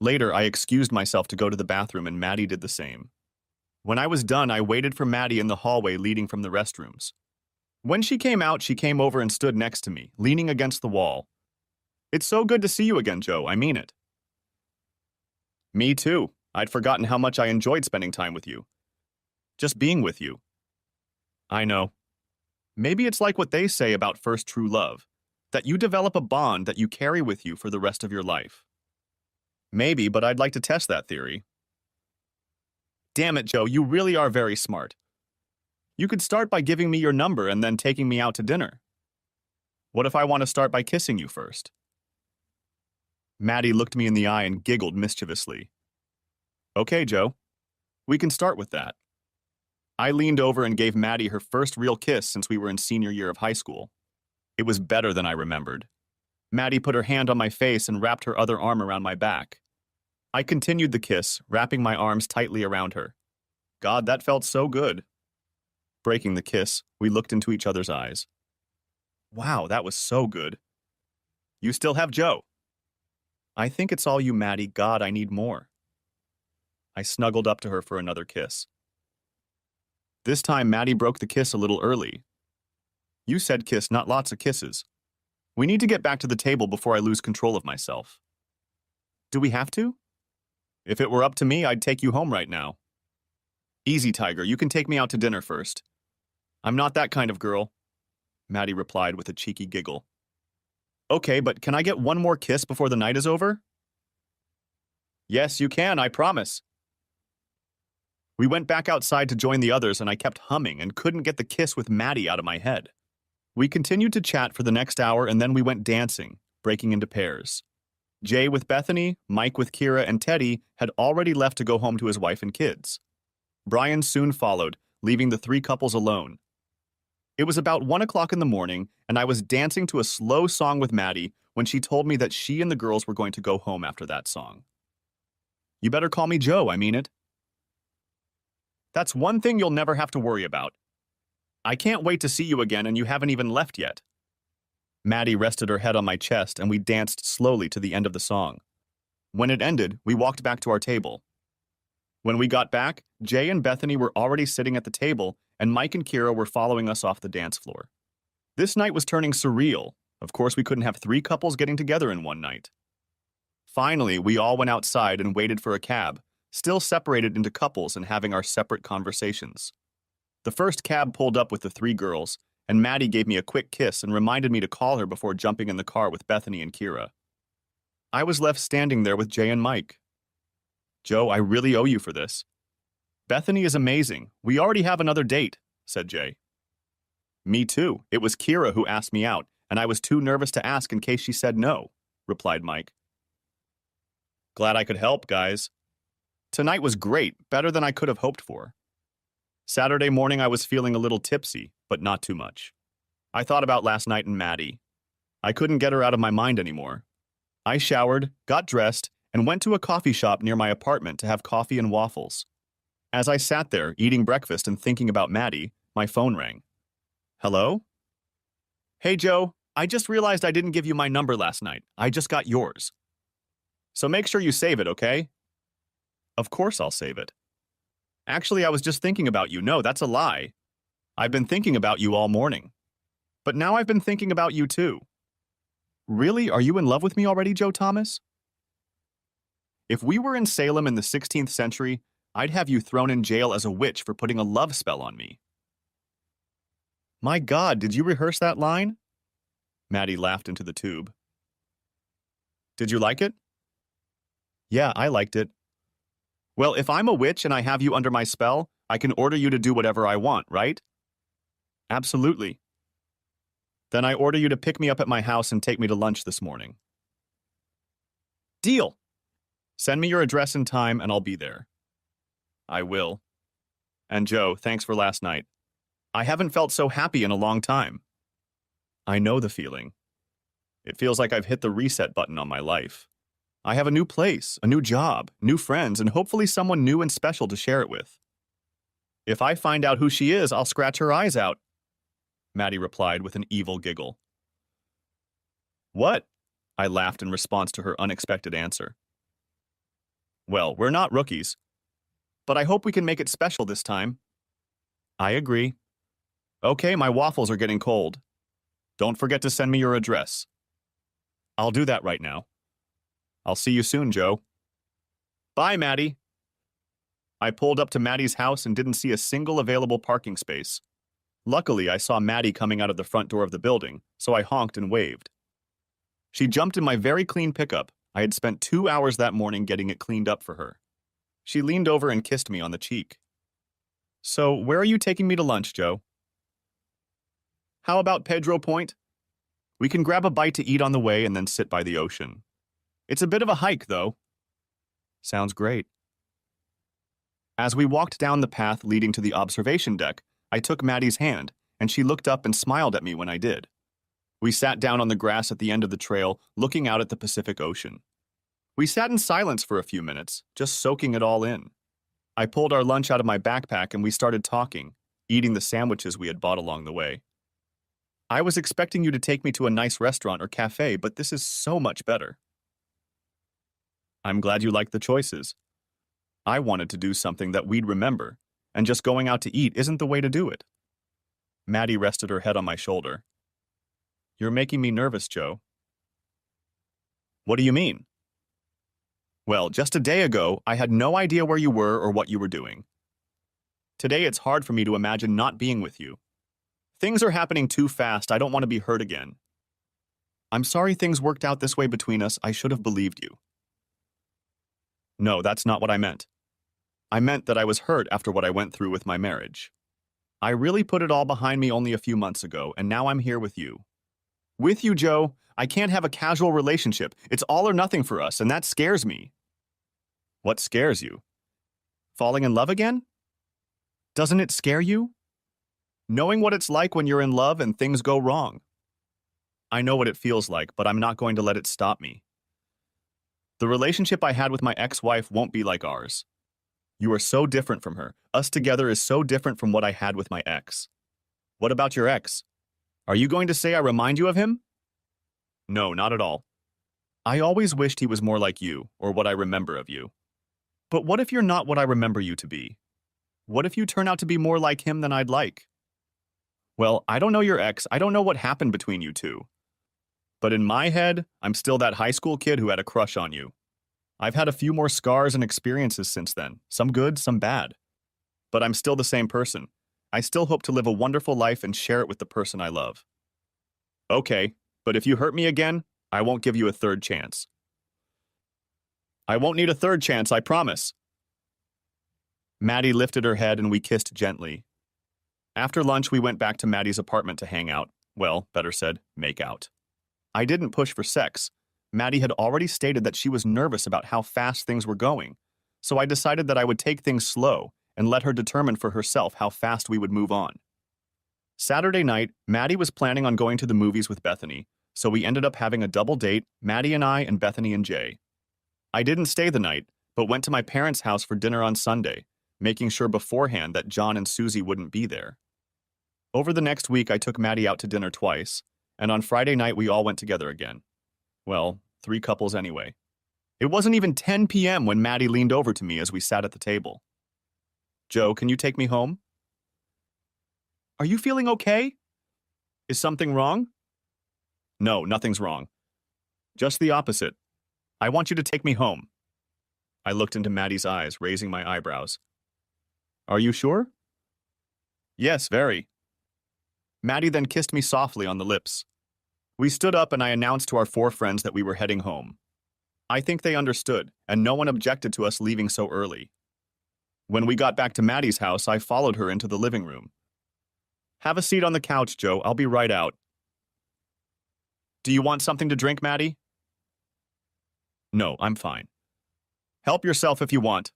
Later, I excused myself to go to the bathroom, and Maddie did the same. When I was done, I waited for Maddie in the hallway leading from the restrooms. When she came out, she came over and stood next to me, leaning against the wall. It's so good to see you again, Joe. I mean it. Me too. I'd forgotten how much I enjoyed spending time with you. Just being with you. I know. Maybe it's like what they say about first true love, that you develop a bond that you carry with you for the rest of your life. Maybe, but I'd like to test that theory. Damn it, Joe, you really are very smart. You could start by giving me your number and then taking me out to dinner. What if I want to start by kissing you first? Maddie looked me in the eye and giggled mischievously. Okay, Joe. We can start with that. I leaned over and gave Maddie her first real kiss since we were in senior year of high school. It was better than I remembered. Maddie put her hand on my face and wrapped her other arm around my back. I continued the kiss, wrapping my arms tightly around her. God, that felt so good. Breaking the kiss, we looked into each other's eyes. Wow, that was so good. You still have Joe. I think it's all you, Maddie. God, I need more. I snuggled up to her for another kiss. This time, Maddie broke the kiss a little early. You said kiss, not lots of kisses. We need to get back to the table before I lose control of myself. Do we have to? If it were up to me, I'd take you home right now. Easy, Tiger. You can take me out to dinner first. I'm not that kind of girl, Maddie replied with a cheeky giggle. Okay, but can I get one more kiss before the night is over? Yes, you can, I promise. We went back outside to join the others, and I kept humming and couldn't get the kiss with Maddie out of my head. We continued to chat for the next hour, and then we went dancing, breaking into pairs. Jay with Bethany, Mike with Kira, and Teddy had already left to go home to his wife and kids. Brian soon followed, leaving the three couples alone. It was about 1 o'clock in the morning, and I was dancing to a slow song with Maddie when she told me that she and the girls were going to go home after that song. You better call me Joe, I mean it. That's one thing you'll never have to worry about. I can't wait to see you again, and you haven't even left yet. Maddie rested her head on my chest, and we danced slowly to the end of the song. When it ended, we walked back to our table. When we got back, Jay and Bethany were already sitting at the table, and Mike and Kira were following us off the dance floor. This night was turning surreal. Of course, we couldn't have three couples getting together in one night. Finally, we all went outside and waited for a cab, still separated into couples and having our separate conversations. The first cab pulled up with the three girls, and Maddie gave me a quick kiss and reminded me to call her before jumping in the car with Bethany and Kira. I was left standing there with Jay and Mike. Joe, I really owe you for this. Bethany is amazing. We already have another date, said Jay. Me too. It was Kira who asked me out, and I was too nervous to ask in case she said no, replied Mike. Glad I could help, guys. Tonight was great, better than I could have hoped for. Saturday morning I was feeling a little tipsy, but not too much. I thought about last night and Maddie. I couldn't get her out of my mind anymore. I showered, got dressed, and went to a coffee shop near my apartment to have coffee and waffles. As I sat there, eating breakfast and thinking about Maddie, my phone rang. Hello? Hey, Joe, I just realized I didn't give you my number last night. I just got yours. So make sure you save it, okay? Of course I'll save it. Actually, I was just thinking about you. No, that's a lie. I've been thinking about you all morning. But now I've been thinking about you too. Really? Are you in love with me already, Joe Thomas? If we were in Salem in the 16th century, I'd have you thrown in jail as a witch for putting a love spell on me. My God, did you rehearse that line? Maddie laughed into the tube. Did you like it? Yeah, I liked it. Well, if I'm a witch and I have you under my spell, I can order you to do whatever I want, right? Absolutely. Then I order you to pick me up at my house and take me to lunch this morning. Deal! Send me your address and time and I'll be there. I will. And Joe, thanks for last night. I haven't felt so happy in a long time. I know the feeling. It feels like I've hit the reset button on my life. I have a new place, a new job, new friends, and hopefully someone new and special to share it with. If I find out who she is, I'll scratch her eyes out, Maddie replied with an evil giggle. What? I laughed in response to her unexpected answer. Well, we're not rookies, but I hope we can make it special this time. I agree. Okay, my waffles are getting cold. Don't forget to send me your address. I'll do that right now. I'll see you soon, Joe. Bye, Maddie. I pulled up to Maddie's house and didn't see a single available parking space. Luckily, I saw Maddie coming out of the front door of the building, so I honked and waved. She jumped in my very clean pickup. I had spent 2 hours that morning getting it cleaned up for her. She leaned over and kissed me on the cheek. So, where are you taking me to lunch, Joe? How about Pedro Point? We can grab a bite to eat on the way and then sit by the ocean. It's a bit of a hike, though. Sounds great. As we walked down the path leading to the observation deck, I took Maddie's hand, and she looked up and smiled at me when I did. We sat down on the grass at the end of the trail, looking out at the Pacific Ocean. We sat in silence for a few minutes, just soaking it all in. I pulled our lunch out of my backpack and we started talking, eating the sandwiches we had bought along the way. I was expecting you to take me to a nice restaurant or cafe, but this is so much better. I'm glad you like the choices. I wanted to do something that we'd remember, and just going out to eat isn't the way to do it. Maddie rested her head on my shoulder. You're making me nervous, Joe. What do you mean? Well, just a day ago, I had no idea where you were or what you were doing. Today, it's hard for me to imagine not being with you. Things are happening too fast. I don't want to be hurt again. I'm sorry things worked out this way between us. I should have believed you. No, that's not what I meant. I meant that I was hurt after what I went through with my marriage. I really put it all behind me only a few months ago, and now I'm here with you. With you, Joe. I can't have a casual relationship. It's all or nothing for us, and that scares me. What scares you? Falling in love again? Doesn't it scare you? Knowing what it's like when you're in love and things go wrong. I know what it feels like, but I'm not going to let it stop me. The relationship I had with my ex-wife won't be like ours. You are so different from her. Us together is so different from what I had with my ex. What about your ex? Are you going to say I remind you of him? No, not at all. I always wished he was more like you, or what I remember of you. But what if you're not what I remember you to be? What if you turn out to be more like him than I'd like? Well, I don't know your ex. I don't know what happened between you two. But in my head, I'm still that high school kid who had a crush on you. I've had a few more scars and experiences since then, some good, some bad. But I'm still the same person. I still hope to live a wonderful life and share it with the person I love. Okay, but if you hurt me again, I won't give you a third chance. I won't need a third chance, I promise. Maddie lifted her head and we kissed gently. After lunch, we went back to Maddie's apartment to hang out. Well, better said, make out. I didn't push for sex. Maddie had already stated that she was nervous about how fast things were going, so I decided that I would take things slow and let her determine for herself how fast we would move on. Saturday night, Maddie was planning on going to the movies with Bethany, so we ended up having a double date, Maddie and I and Bethany and Jay. I didn't stay the night, but went to my parents' house for dinner on Sunday, making sure beforehand that John and Susie wouldn't be there. Over the next week, I took Maddie out to dinner twice, and on Friday night we all went together again. Well, 3 couples anyway. It wasn't even 10 p.m. when Maddie leaned over to me as we sat at the table. Joe, can you take me home? Are you feeling okay? Is something wrong? No, nothing's wrong. Just the opposite. I want you to take me home. I looked into Maddie's eyes, raising my eyebrows. Are you sure? Yes, very. Maddie then kissed me softly on the lips. We stood up and I announced to our 4 friends that we were heading home. I think they understood, and no one objected to us leaving so early. When we got back to Maddie's house, I followed her into the living room. Have a seat on the couch, Joe. I'll be right out. Do you want something to drink, Maddie? No, I'm fine. Help yourself if you want.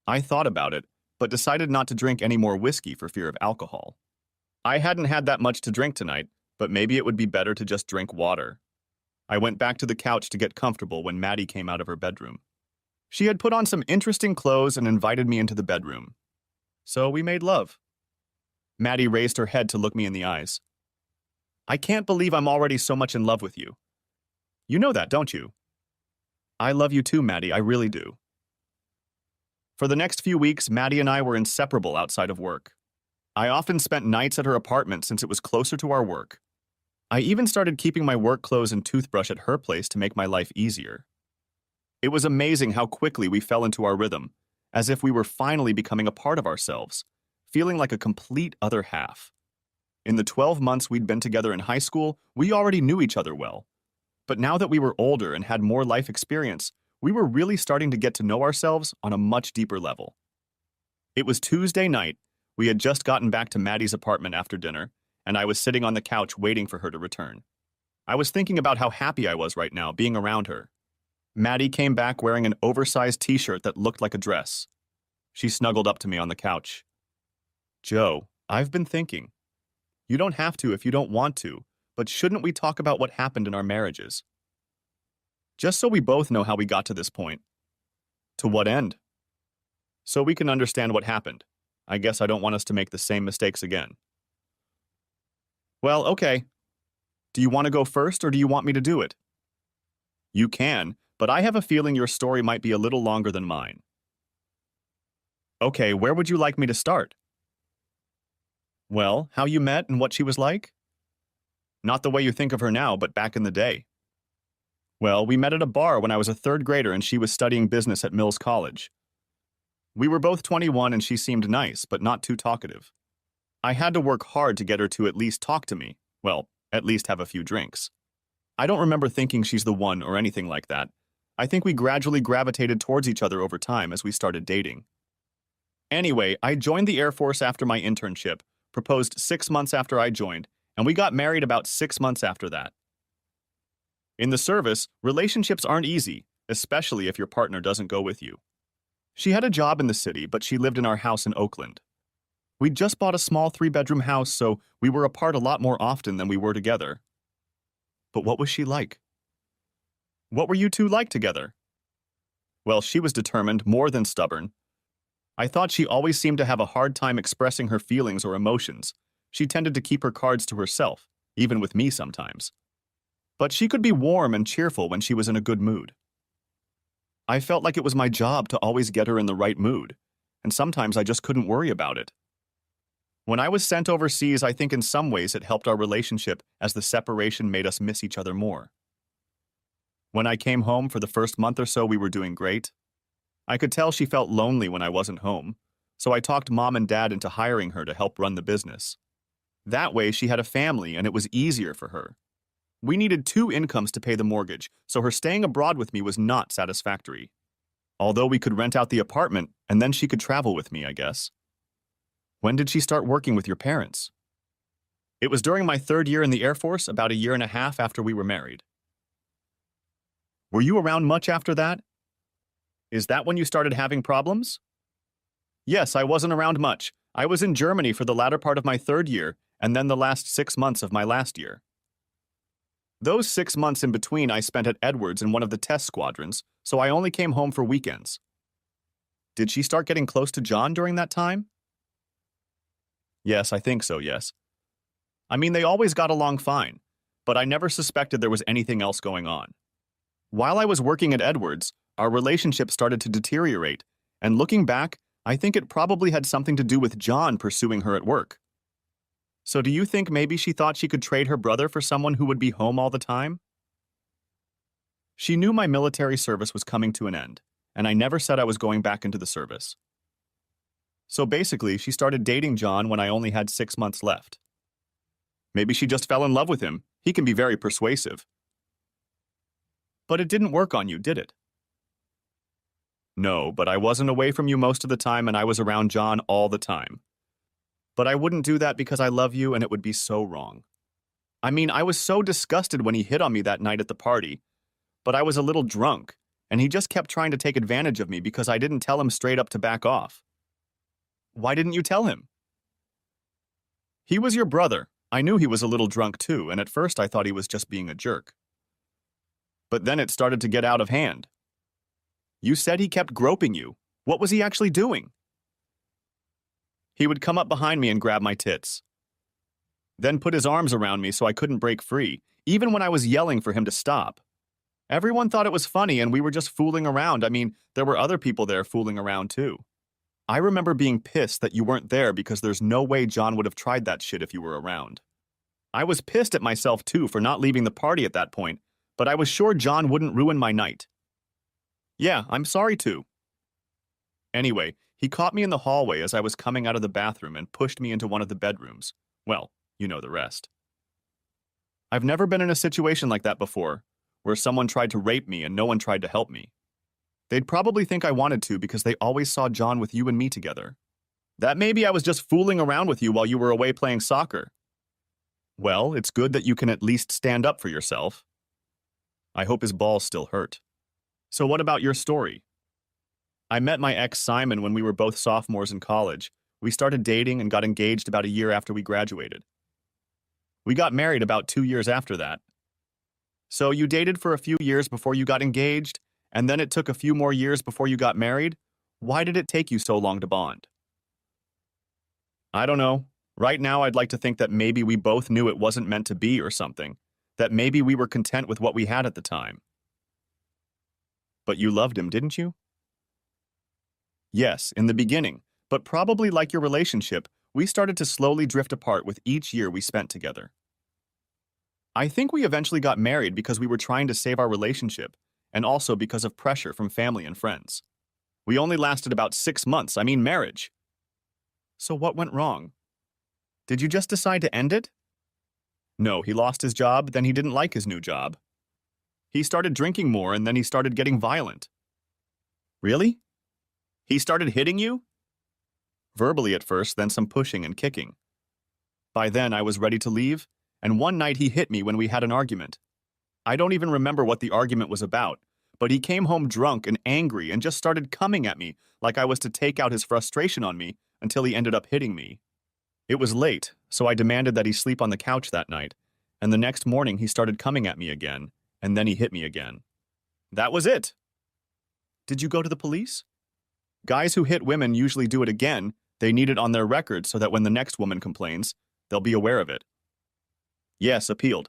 I thought about it, but decided not to drink any more whiskey for fear of alcohol. I hadn't had that much to drink tonight, but maybe it would be better to just drink water. I went back to the couch to get comfortable when Maddie came out of her bedroom. She had put on some interesting clothes and invited me into the bedroom. So we made love. Maddie raised her head to look me in the eyes. I can't believe I'm already so much in love with you. You know that, don't you? I love you too, Maddie, I really do. For the next few weeks, Maddie and I were inseparable outside of work. I often spent nights at her apartment since it was closer to our work. I even started keeping my work clothes and toothbrush at her place to make my life easier. It was amazing how quickly we fell into our rhythm, as if we were finally becoming a part of ourselves, feeling like a complete other half. In the 12 months we'd been together in high school, we already knew each other well. But now that we were older and had more life experience, we were really starting to get to know ourselves on a much deeper level. It was Tuesday night. We had just gotten back to Maddie's apartment after dinner, and I was sitting on the couch waiting for her to return. I was thinking about how happy I was right now being around her. Maddie came back wearing an oversized t-shirt that looked like a dress. She snuggled up to me on the couch. Joe, I've been thinking. You don't have to if you don't want to, but shouldn't we talk about what happened in our marriages? Just so we both know how we got to this point. To what end? so we can understand what happened. I guess I don't want us to make the same mistakes again. Well, okay. Do you want to go first or do you want me to do it? You can, but I have a feeling your story might be a little longer than mine. Okay, where would you like me to start? Well, how you met and what she was like? Not the way you think of her now, but back in the day. Well, we met at a bar when I was a third grader and she was studying business at Mills College. We were both 21 and she seemed nice, but not too talkative. I had to work hard to get her to at least talk to me. Well, at least have a few drinks. I don't remember thinking she's the one or anything like that. I think we gradually gravitated towards each other over time as we started dating. Anyway, I joined the Air Force after my internship, proposed 6 months after I joined, and we got married about 6 months after that. In the service, relationships aren't easy, especially if your partner doesn't go with you. She had a job in the city, but she lived in our house in Oakland. We'd just bought a small 3-bedroom house, so we were apart a lot more often than we were together. But what was she like? What were you two like together? Well, she was determined, more than stubborn. I thought she always seemed to have a hard time expressing her feelings or emotions. She tended to keep her cards to herself, even with me sometimes. But she could be warm and cheerful when she was in a good mood. I felt like it was my job to always get her in the right mood, and sometimes I just couldn't worry about it. When I was sent overseas, I think in some ways it helped our relationship as the separation made us miss each other more. When I came home for the first month or so, we were doing great. I could tell she felt lonely when I wasn't home, so I talked Mom and Dad into hiring her to help run the business. That way, she had a family and it was easier for her. We needed 2 incomes to pay the mortgage, so her staying abroad with me was not satisfactory. Although we could rent out the apartment, and then she could travel with me, I guess. When did she start working with your parents? It was during my 3rd year in the Air Force, about a year and a half after we were married. Were you around much after that? Is that when you started having problems? Yes, I wasn't around much. I was in Germany for the latter part of my 3rd year, and then the last 6 months of my last year. Those 6 months in between I spent at Edwards in one of the test squadrons, so I only came home for weekends. Did she start getting close to John during that time? Yes, I think so, yes. I mean, they always got along fine, but I never suspected there was anything else going on. While I was working at Edwards, our relationship started to deteriorate, and looking back, I think it probably had something to do with John pursuing her at work. So do you think maybe she thought she could trade her brother for someone who would be home all the time? She knew my military service was coming to an end, and I never said I was going back into the service. So basically, she started dating John when I only had 6 months left. Maybe she just fell in love with him. He can be very persuasive. But it didn't work on you, did it? No, but I wasn't away from you most of the time and I was around John all the time. But I wouldn't do that because I love you and it would be so wrong. I mean, I was so disgusted when he hit on me that night at the party, but I was a little drunk, and he just kept trying to take advantage of me because I didn't tell him straight up to back off. Why didn't you tell him? He was your brother. I knew he was a little drunk too, and at first I thought he was just being a jerk. But then it started to get out of hand. You said he kept groping you. What was he actually doing? He would come up behind me and grab my tits. Then put his arms around me so I couldn't break free, even when I was yelling for him to stop. Everyone thought it was funny and we were just fooling around. I mean, there were other people there fooling around too. I remember being pissed that you weren't there because there's no way John would have tried that shit if you were around. I was pissed at myself too for not leaving the party at that point, but I was sure John wouldn't ruin my night. Yeah, I'm sorry too. Anyway, he caught me in the hallway as I was coming out of the bathroom and pushed me into one of the bedrooms. Well, you know the rest. I've never been in a situation like that before, where someone tried to rape me and no one tried to help me. They'd probably think I wanted to because they always saw John with you and me together. That maybe I was just fooling around with you while you were away playing soccer. Well, it's good that you can at least stand up for yourself. I hope his balls still hurt. So what about your story? I met my ex Simon when we were both sophomores in college. We started dating and got engaged about a year after we graduated. We got married about 2 years after that. So you dated for a few years before you got engaged, and then it took a few more years before you got married? Why did it take you so long to bond? I don't know. Right now, I'd like to think that maybe we both knew it wasn't meant to be or something. That maybe we were content with what we had at the time. But you loved him, didn't you? Yes, in the beginning. But probably like your relationship, we started to slowly drift apart with each year we spent together. I think we eventually got married because we were trying to save our relationship, and also because of pressure from family and friends. We only lasted about 6 months, I mean marriage. So what went wrong? Did you just decide to end it? No, he lost his job, then he didn't like his new job. He started drinking more, and then he started getting violent. Really? He started hitting you? Verbally at first, then some pushing and kicking. By then, I was ready to leave, and one night he hit me when we had an argument. I don't even remember what the argument was about, but he came home drunk and angry and just started coming at me like I was to take out his frustration on me until he ended up hitting me. It was late, so I demanded that he sleep on the couch that night, and the next morning he started coming at me again, and then he hit me again. That was it. Did you go to the police? Guys who hit women usually do it again. They need it on their record so that when the next woman complains, they'll be aware of it. Yes, appealed.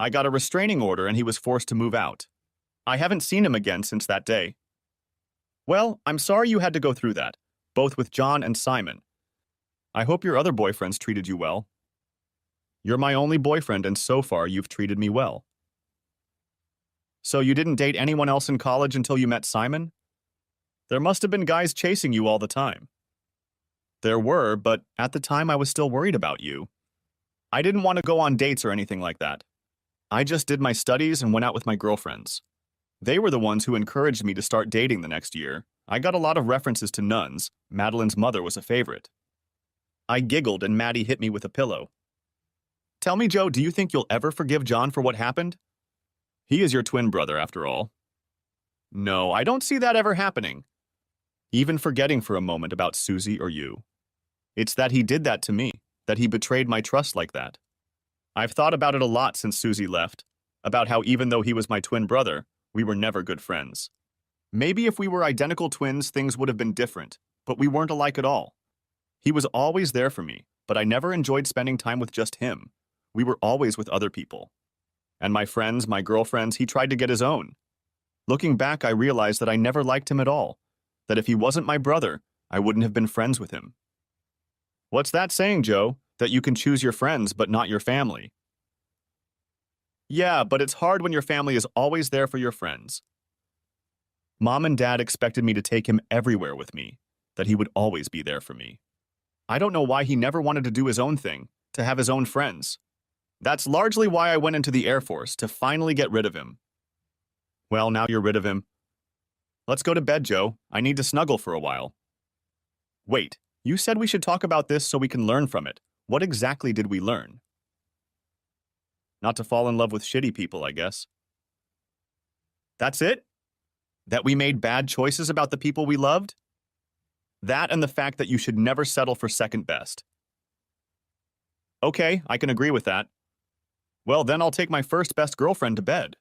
I got a restraining order and he was forced to move out. I haven't seen him again since that day. Well, I'm sorry you had to go through that, both with John and Simon. I hope your other boyfriends treated you well. You're my only boyfriend, and so far you've treated me well. So you didn't date anyone else in college until you met Simon? There must have been guys chasing you all the time. There were, but at the time I was still worried about you. I didn't want to go on dates or anything like that. I just did my studies and went out with my girlfriends. They were the ones who encouraged me to start dating the next year. I got a lot of references to nuns. Madeline's mother was a favorite. I giggled and Maddie hit me with a pillow. Tell me, Joe, do you think you'll ever forgive John for what happened? He is your twin brother, after all. No, I don't see that ever happening. Even forgetting for a moment about Susie or you. It's that he did that to me, that he betrayed my trust like that. I've thought about it a lot since Susie left, about how even though he was my twin brother, we were never good friends. Maybe if we were identical twins, things would have been different, but we weren't alike at all. He was always there for me, but I never enjoyed spending time with just him. We were always with other people. And my friends, my girlfriends, he tried to get his own. Looking back, I realized that I never liked him at all, that if he wasn't my brother, I wouldn't have been friends with him. What's that saying, Joe? That you can choose your friends, but not your family. Yeah, but it's hard when your family is always there for your friends. Mom and Dad expected me to take him everywhere with me, that he would always be there for me. I don't know why he never wanted to do his own thing, to have his own friends. That's largely why I went into the Air Force, to finally get rid of him. Well, now you're rid of him. Let's go to bed, Joe. I need to snuggle for a while. Wait, you said we should talk about this so we can learn from it. What exactly did we learn? Not to fall in love with shitty people, I guess. That's it? That we made bad choices about the people we loved? That and the fact that you should never settle for second best. Okay, I can agree with that. Well, then I'll take my first best girlfriend to bed.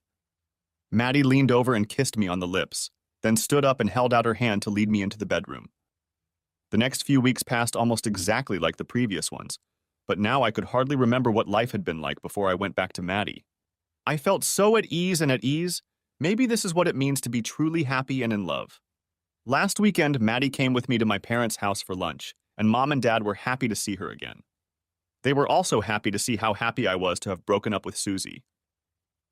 Maddie leaned over and kissed me on the lips, then stood up and held out her hand to lead me into the bedroom. The next few weeks passed almost exactly like the previous ones, but now I could hardly remember what life had been like before I went back to Maddie. I felt so at ease and at ease. Maybe this is what it means to be truly happy and in love. Last weekend, Maddie came with me to my parents' house for lunch, and Mom and Dad were happy to see her again. They were also happy to see how happy I was to have broken up with Susie.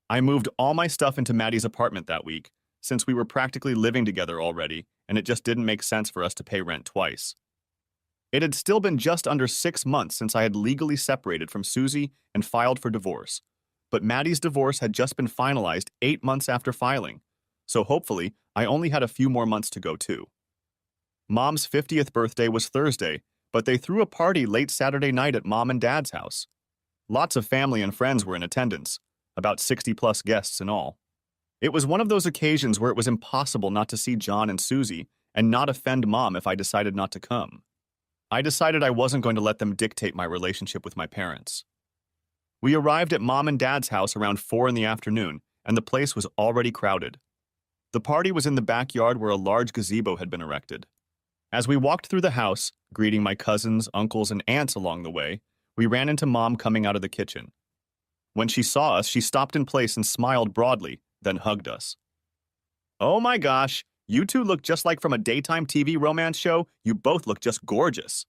I moved all my stuff into Maddie's apartment that week, since we were practically living together already, and it just didn't make sense for us to pay rent twice. It had still been just under 6 months since I had legally separated from Susie and filed for divorce, but Maddie's divorce had just been finalized 8 months after filing, so hopefully I only had a few more months to go too. Mom's 50th birthday was Thursday, but they threw a party late Saturday night at Mom and Dad's house. Lots of family and friends were in attendance, about 60+ guests in all. It was one of those occasions where it was impossible not to see John and Susie and not offend Mom if I decided not to come. I decided I wasn't going to let them dictate my relationship with my parents. We arrived at Mom and Dad's house around 4 in the afternoon, and the place was already crowded. The party was in the backyard where a large gazebo had been erected. As we walked through the house, greeting my cousins, uncles, and aunts along the way, we ran into Mom coming out of the kitchen. When she saw us, she stopped in place and smiled broadly, then hugged us. "Oh my gosh, you two look just like from a daytime TV romance show. You both look just gorgeous."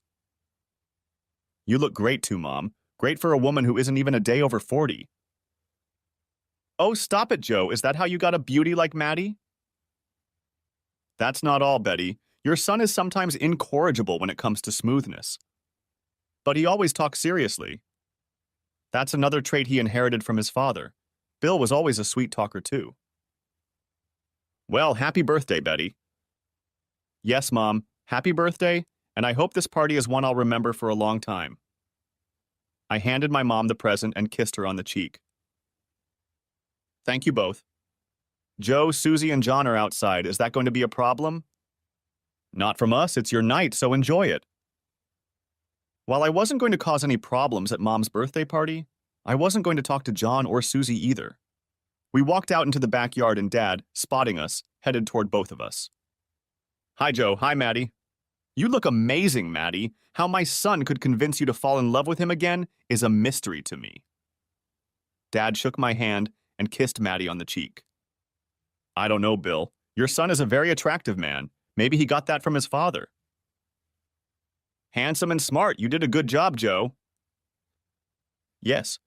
"You look great too, Mom. Great for a woman who isn't even a day over 40. "Oh, stop it, Joe. Is that how you got a beauty like Maddie?" "That's not all, Betty. Your son is sometimes incorrigible when it comes to smoothness. But he always talks seriously. That's another trait he inherited from his father. Bill was always a sweet talker too." "Well, happy birthday, Betty." "Yes, Mom, happy birthday, and I hope this party is one I'll remember for a long time." I handed my mom the present and kissed her on the cheek. "Thank you both. Joe, Susie, and John are outside. Is that going to be a problem?" "Not from us. It's your night, so enjoy it." While I wasn't going to cause any problems at Mom's birthday party, I wasn't going to talk to John or Susie either. We walked out into the backyard and Dad, spotting us, headed toward both of us. "Hi, Joe. Hi, Maddie." "You look amazing, Maddie. How my son could convince you to fall in love with him again is a mystery to me." Dad shook my hand and kissed Maddie on the cheek. "I don't know, Bill. Your son is a very attractive man. Maybe he got that from his father." "Handsome and smart. You did a good job, Joe." "Yes.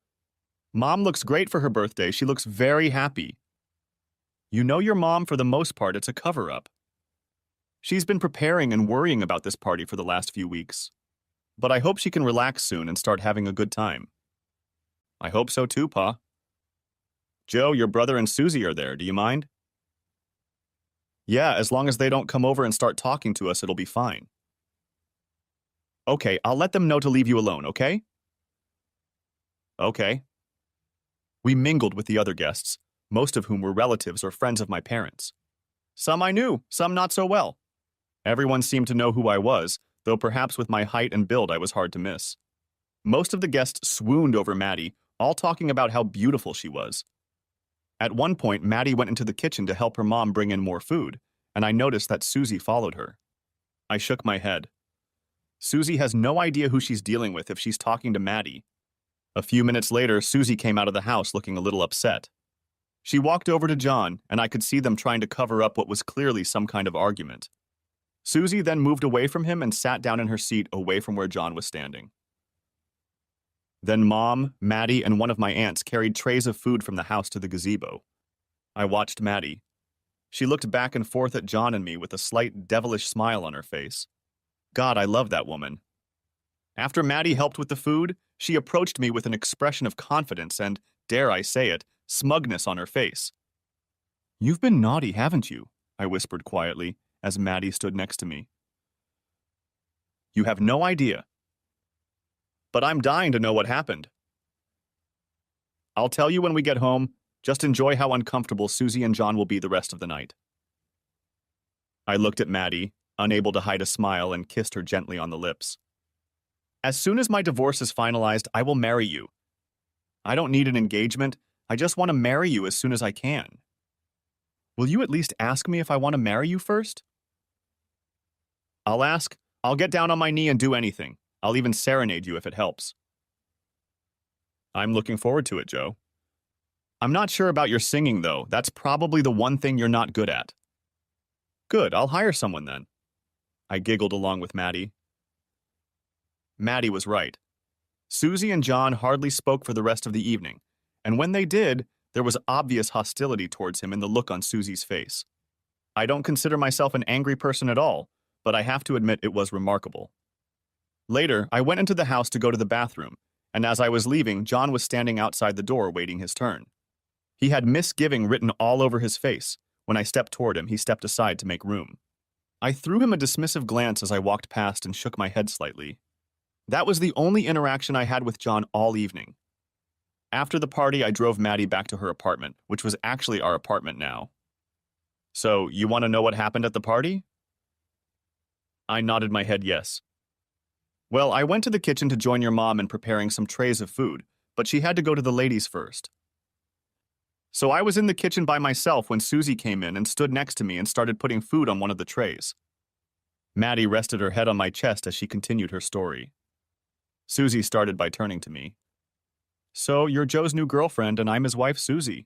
Mom looks great for her birthday. She looks very happy. You know your mom, for the most part, it's a cover-up. She's been preparing and worrying about this party for the last few weeks. But I hope she can relax soon and start having a good time." "I hope so too, Pa." "Joe, your brother and Susie are there. Do you mind?" "Yeah, as long as they don't come over and start talking to us, it'll be fine." "Okay, I'll let them know to leave you alone, okay?" "Okay." We mingled with the other guests, most of whom were relatives or friends of my parents. Some I knew, some not so well. Everyone seemed to know who I was, though perhaps with my height and build I was hard to miss. Most of the guests swooned over Maddie, all talking about how beautiful she was. At one point, Maddie went into the kitchen to help her mom bring in more food, and I noticed that Susie followed her. I shook my head. Susie has no idea who she's dealing with if she's talking to Maddie. A few minutes later, Susie came out of the house looking a little upset. She walked over to John, and I could see them trying to cover up what was clearly some kind of argument. Susie then moved away from him and sat down in her seat away from where John was standing. Then Mom, Maddie, and one of my aunts carried trays of food from the house to the gazebo. I watched Maddie. She looked back and forth at John and me with a slight devilish smile on her face. God, I love that woman. After Maddie helped with the food, she approached me with an expression of confidence and, dare I say it, smugness on her face. "You've been naughty, haven't you?" I whispered quietly, as Maddie stood next to me. "You have no idea. But I'm dying to know what happened." "I'll tell you when we get home. Just enjoy how uncomfortable Susie and John will be the rest of the night." I looked at Maddie, unable to hide a smile, and kissed her gently on the lips. "As soon as my divorce is finalized, I will marry you. I don't need an engagement. I just want to marry you as soon as I can. Will you at least ask me if I want to marry you first?" "I'll ask. I'll get down on my knee and do anything. I'll even serenade you if it helps." "I'm looking forward to it, Joe." "I'm not sure about your singing, though. That's probably the one thing you're not good at." "Good, I'll hire someone then." I giggled along with Maddie. Maddie was right. Susie and John hardly spoke for the rest of the evening, and when they did, there was obvious hostility towards him in the look on Susie's face. I don't consider myself an angry person at all, but I have to admit it was remarkable. Later, I went into the house to go to the bathroom, and as I was leaving, John was standing outside the door waiting his turn. He had misgiving written all over his face. When I stepped toward him, he stepped aside to make room. I threw him a dismissive glance as I walked past and shook my head slightly. That was the only interaction I had with John all evening. After the party, I drove Maddie back to her apartment, which was actually our apartment now. "So, you want to know what happened at the party?" I nodded my head yes. "Well, I went to the kitchen to join your mom in preparing some trays of food, but she had to go to the ladies first." So I was in the kitchen by myself when Susie came in and stood next to me and started putting food on one of the trays. Maddie rested her head on my chest as she continued her story. Susie started by turning to me. So you're Joe's new girlfriend and I'm his wife, Susie.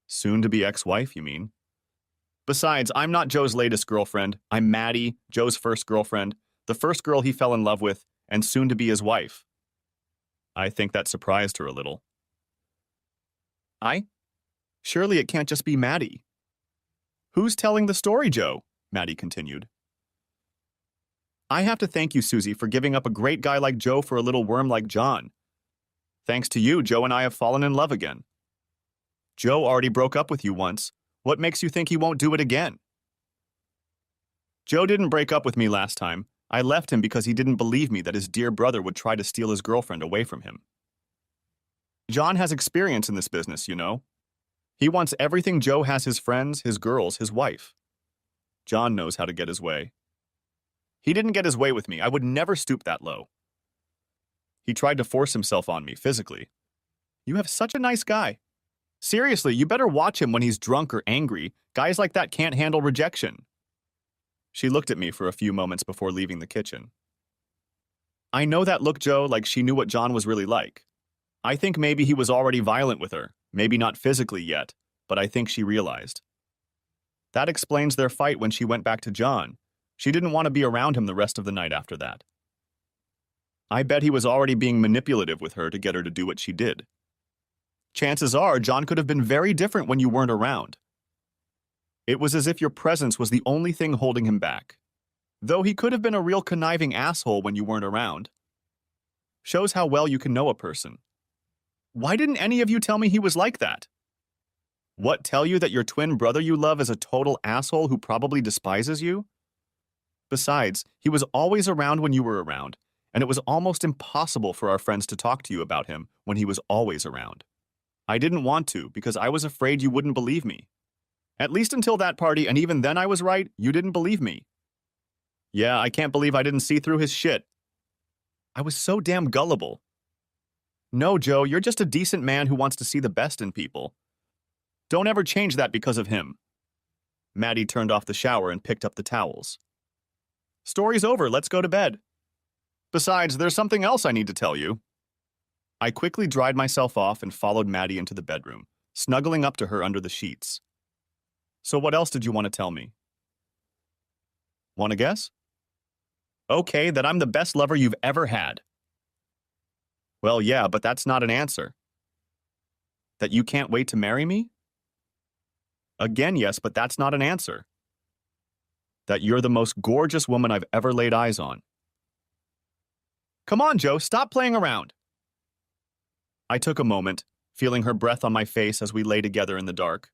Soon-to-be ex-wife, you mean? Besides, I'm not Joe's latest girlfriend. I'm Maddie, Joe's first girlfriend, the first girl he fell in love with, and soon-to-be his wife. I think that surprised her a little. Surely it can't just be Maddie. Who's telling the story, Joe? Maddie continued. I have to thank you, Susie, for giving up a great guy like Joe for a little worm like John. Thanks to you, Joe and I have fallen in love again. Joe already broke up with you once. What makes you think he won't do it again? Joe didn't break up with me last time. I left him because he didn't believe me that his dear brother would try to steal his girlfriend away from him. John has experience in this business, you know. He wants everything Joe has: his friends, his girls, his wife. John knows how to get his way. He didn't get his way with me. I would never stoop that low. He tried to force himself on me physically. You have such a nice guy. Seriously, you better watch him when he's drunk or angry. Guys like that can't handle rejection. She looked at me for a few moments before leaving the kitchen. I know that look, Joe, like she knew what John was really like. I think maybe he was already violent with her, maybe not physically yet, but I think she realized. That explains their fight when she went back to John. She didn't want to be around him the rest of the night after that. I bet he was already being manipulative with her to get her to do what she did. Chances are John could have been very different when you weren't around. It was as if your presence was the only thing holding him back. Though he could have been a real conniving asshole when you weren't around. Shows how well you can know a person. Why didn't any of you tell me he was like that? What, tell you that your twin brother you love is a total asshole who probably despises you? Besides, he was always around when you were around, and it was almost impossible for our friends to talk to you about him when he was always around. I didn't want to because I was afraid you wouldn't believe me. At least until that party, and even then I was right, you didn't believe me. Yeah, I can't believe I didn't see through his shit. I was so damn gullible. No, Joe, you're just a decent man who wants to see the best in people. Don't ever change that because of him. Maddie turned off the shower and picked up the towels. Story's over, let's go to bed. Besides, there's something else I need to tell you. I quickly dried myself off and followed Maddie into the bedroom, snuggling up to her under the sheets. So what else did you want to tell me? Want to guess? Okay, that I'm the best lover you've ever had. Well, yeah, but that's not an answer. That you can't wait to marry me? Again, yes, but that's not an answer. That you're the most gorgeous woman I've ever laid eyes on. Come on, Joe, stop playing around. I took a moment, feeling her breath on my face as we lay together in the dark.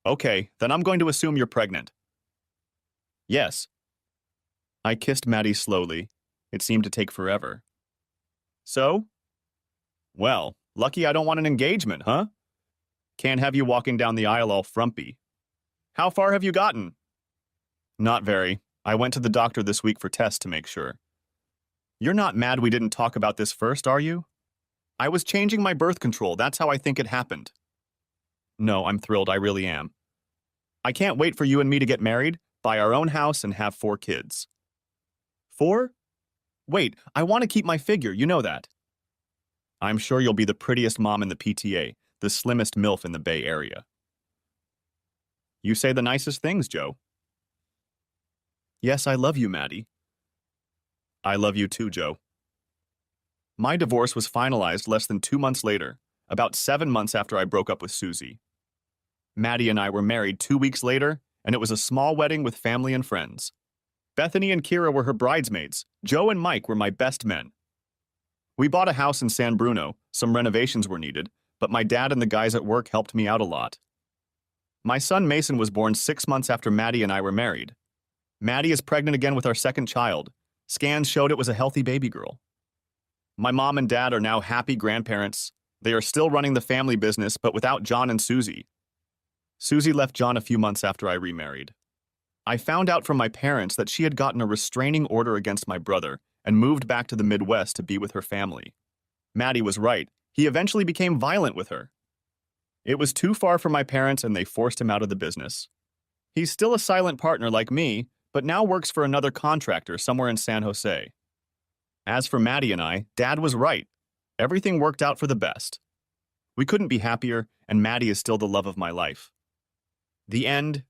Okay, then I'm going to assume you're pregnant. Yes. I kissed Maddie slowly. It seemed to take forever. So? Well, lucky I don't want an engagement, huh? Can't have you walking down the aisle all frumpy. How far have you gotten? Not very. I went to the doctor this week for tests to make sure. You're not mad we didn't talk about this first, are you? I was changing my birth control. That's how I think it happened. No, I'm thrilled. I really am. I can't wait for you and me to get married, buy our own house, and have 4 kids. 4? Wait, I want to keep my figure. You know that. I'm sure you'll be the prettiest mom in the PTA, the slimmest MILF in the Bay Area. You say the nicest things, Joe. Yes, I love you, Maddie. I love you too, Joe. My divorce was finalized less than 2 months later, about 7 months after I broke up with Susie. Maddie and I were married 2 weeks later, and it was a small wedding with family and friends. Bethany and Kira were her bridesmaids. Joe and Mike were my best men. We bought a house in San Bruno. Some renovations were needed, but my dad and the guys at work helped me out a lot. My son Mason was born 6 months after Maddie and I were married. Maddie is pregnant again with our second child. Scans showed it was a healthy baby girl. My mom and dad are now happy grandparents. They are still running the family business, but without John and Susie. Susie left John a few months after I remarried. I found out from my parents that she had gotten a restraining order against my brother and moved back to the Midwest to be with her family. Maddie was right. He eventually became violent with her. It was too far for my parents and they forced him out of the business. He's still a silent partner like me, but now works for another contractor somewhere in San Jose. As for Maddie and I, Dad was right. Everything worked out for the best. We couldn't be happier, and Maddie is still the love of my life. The end,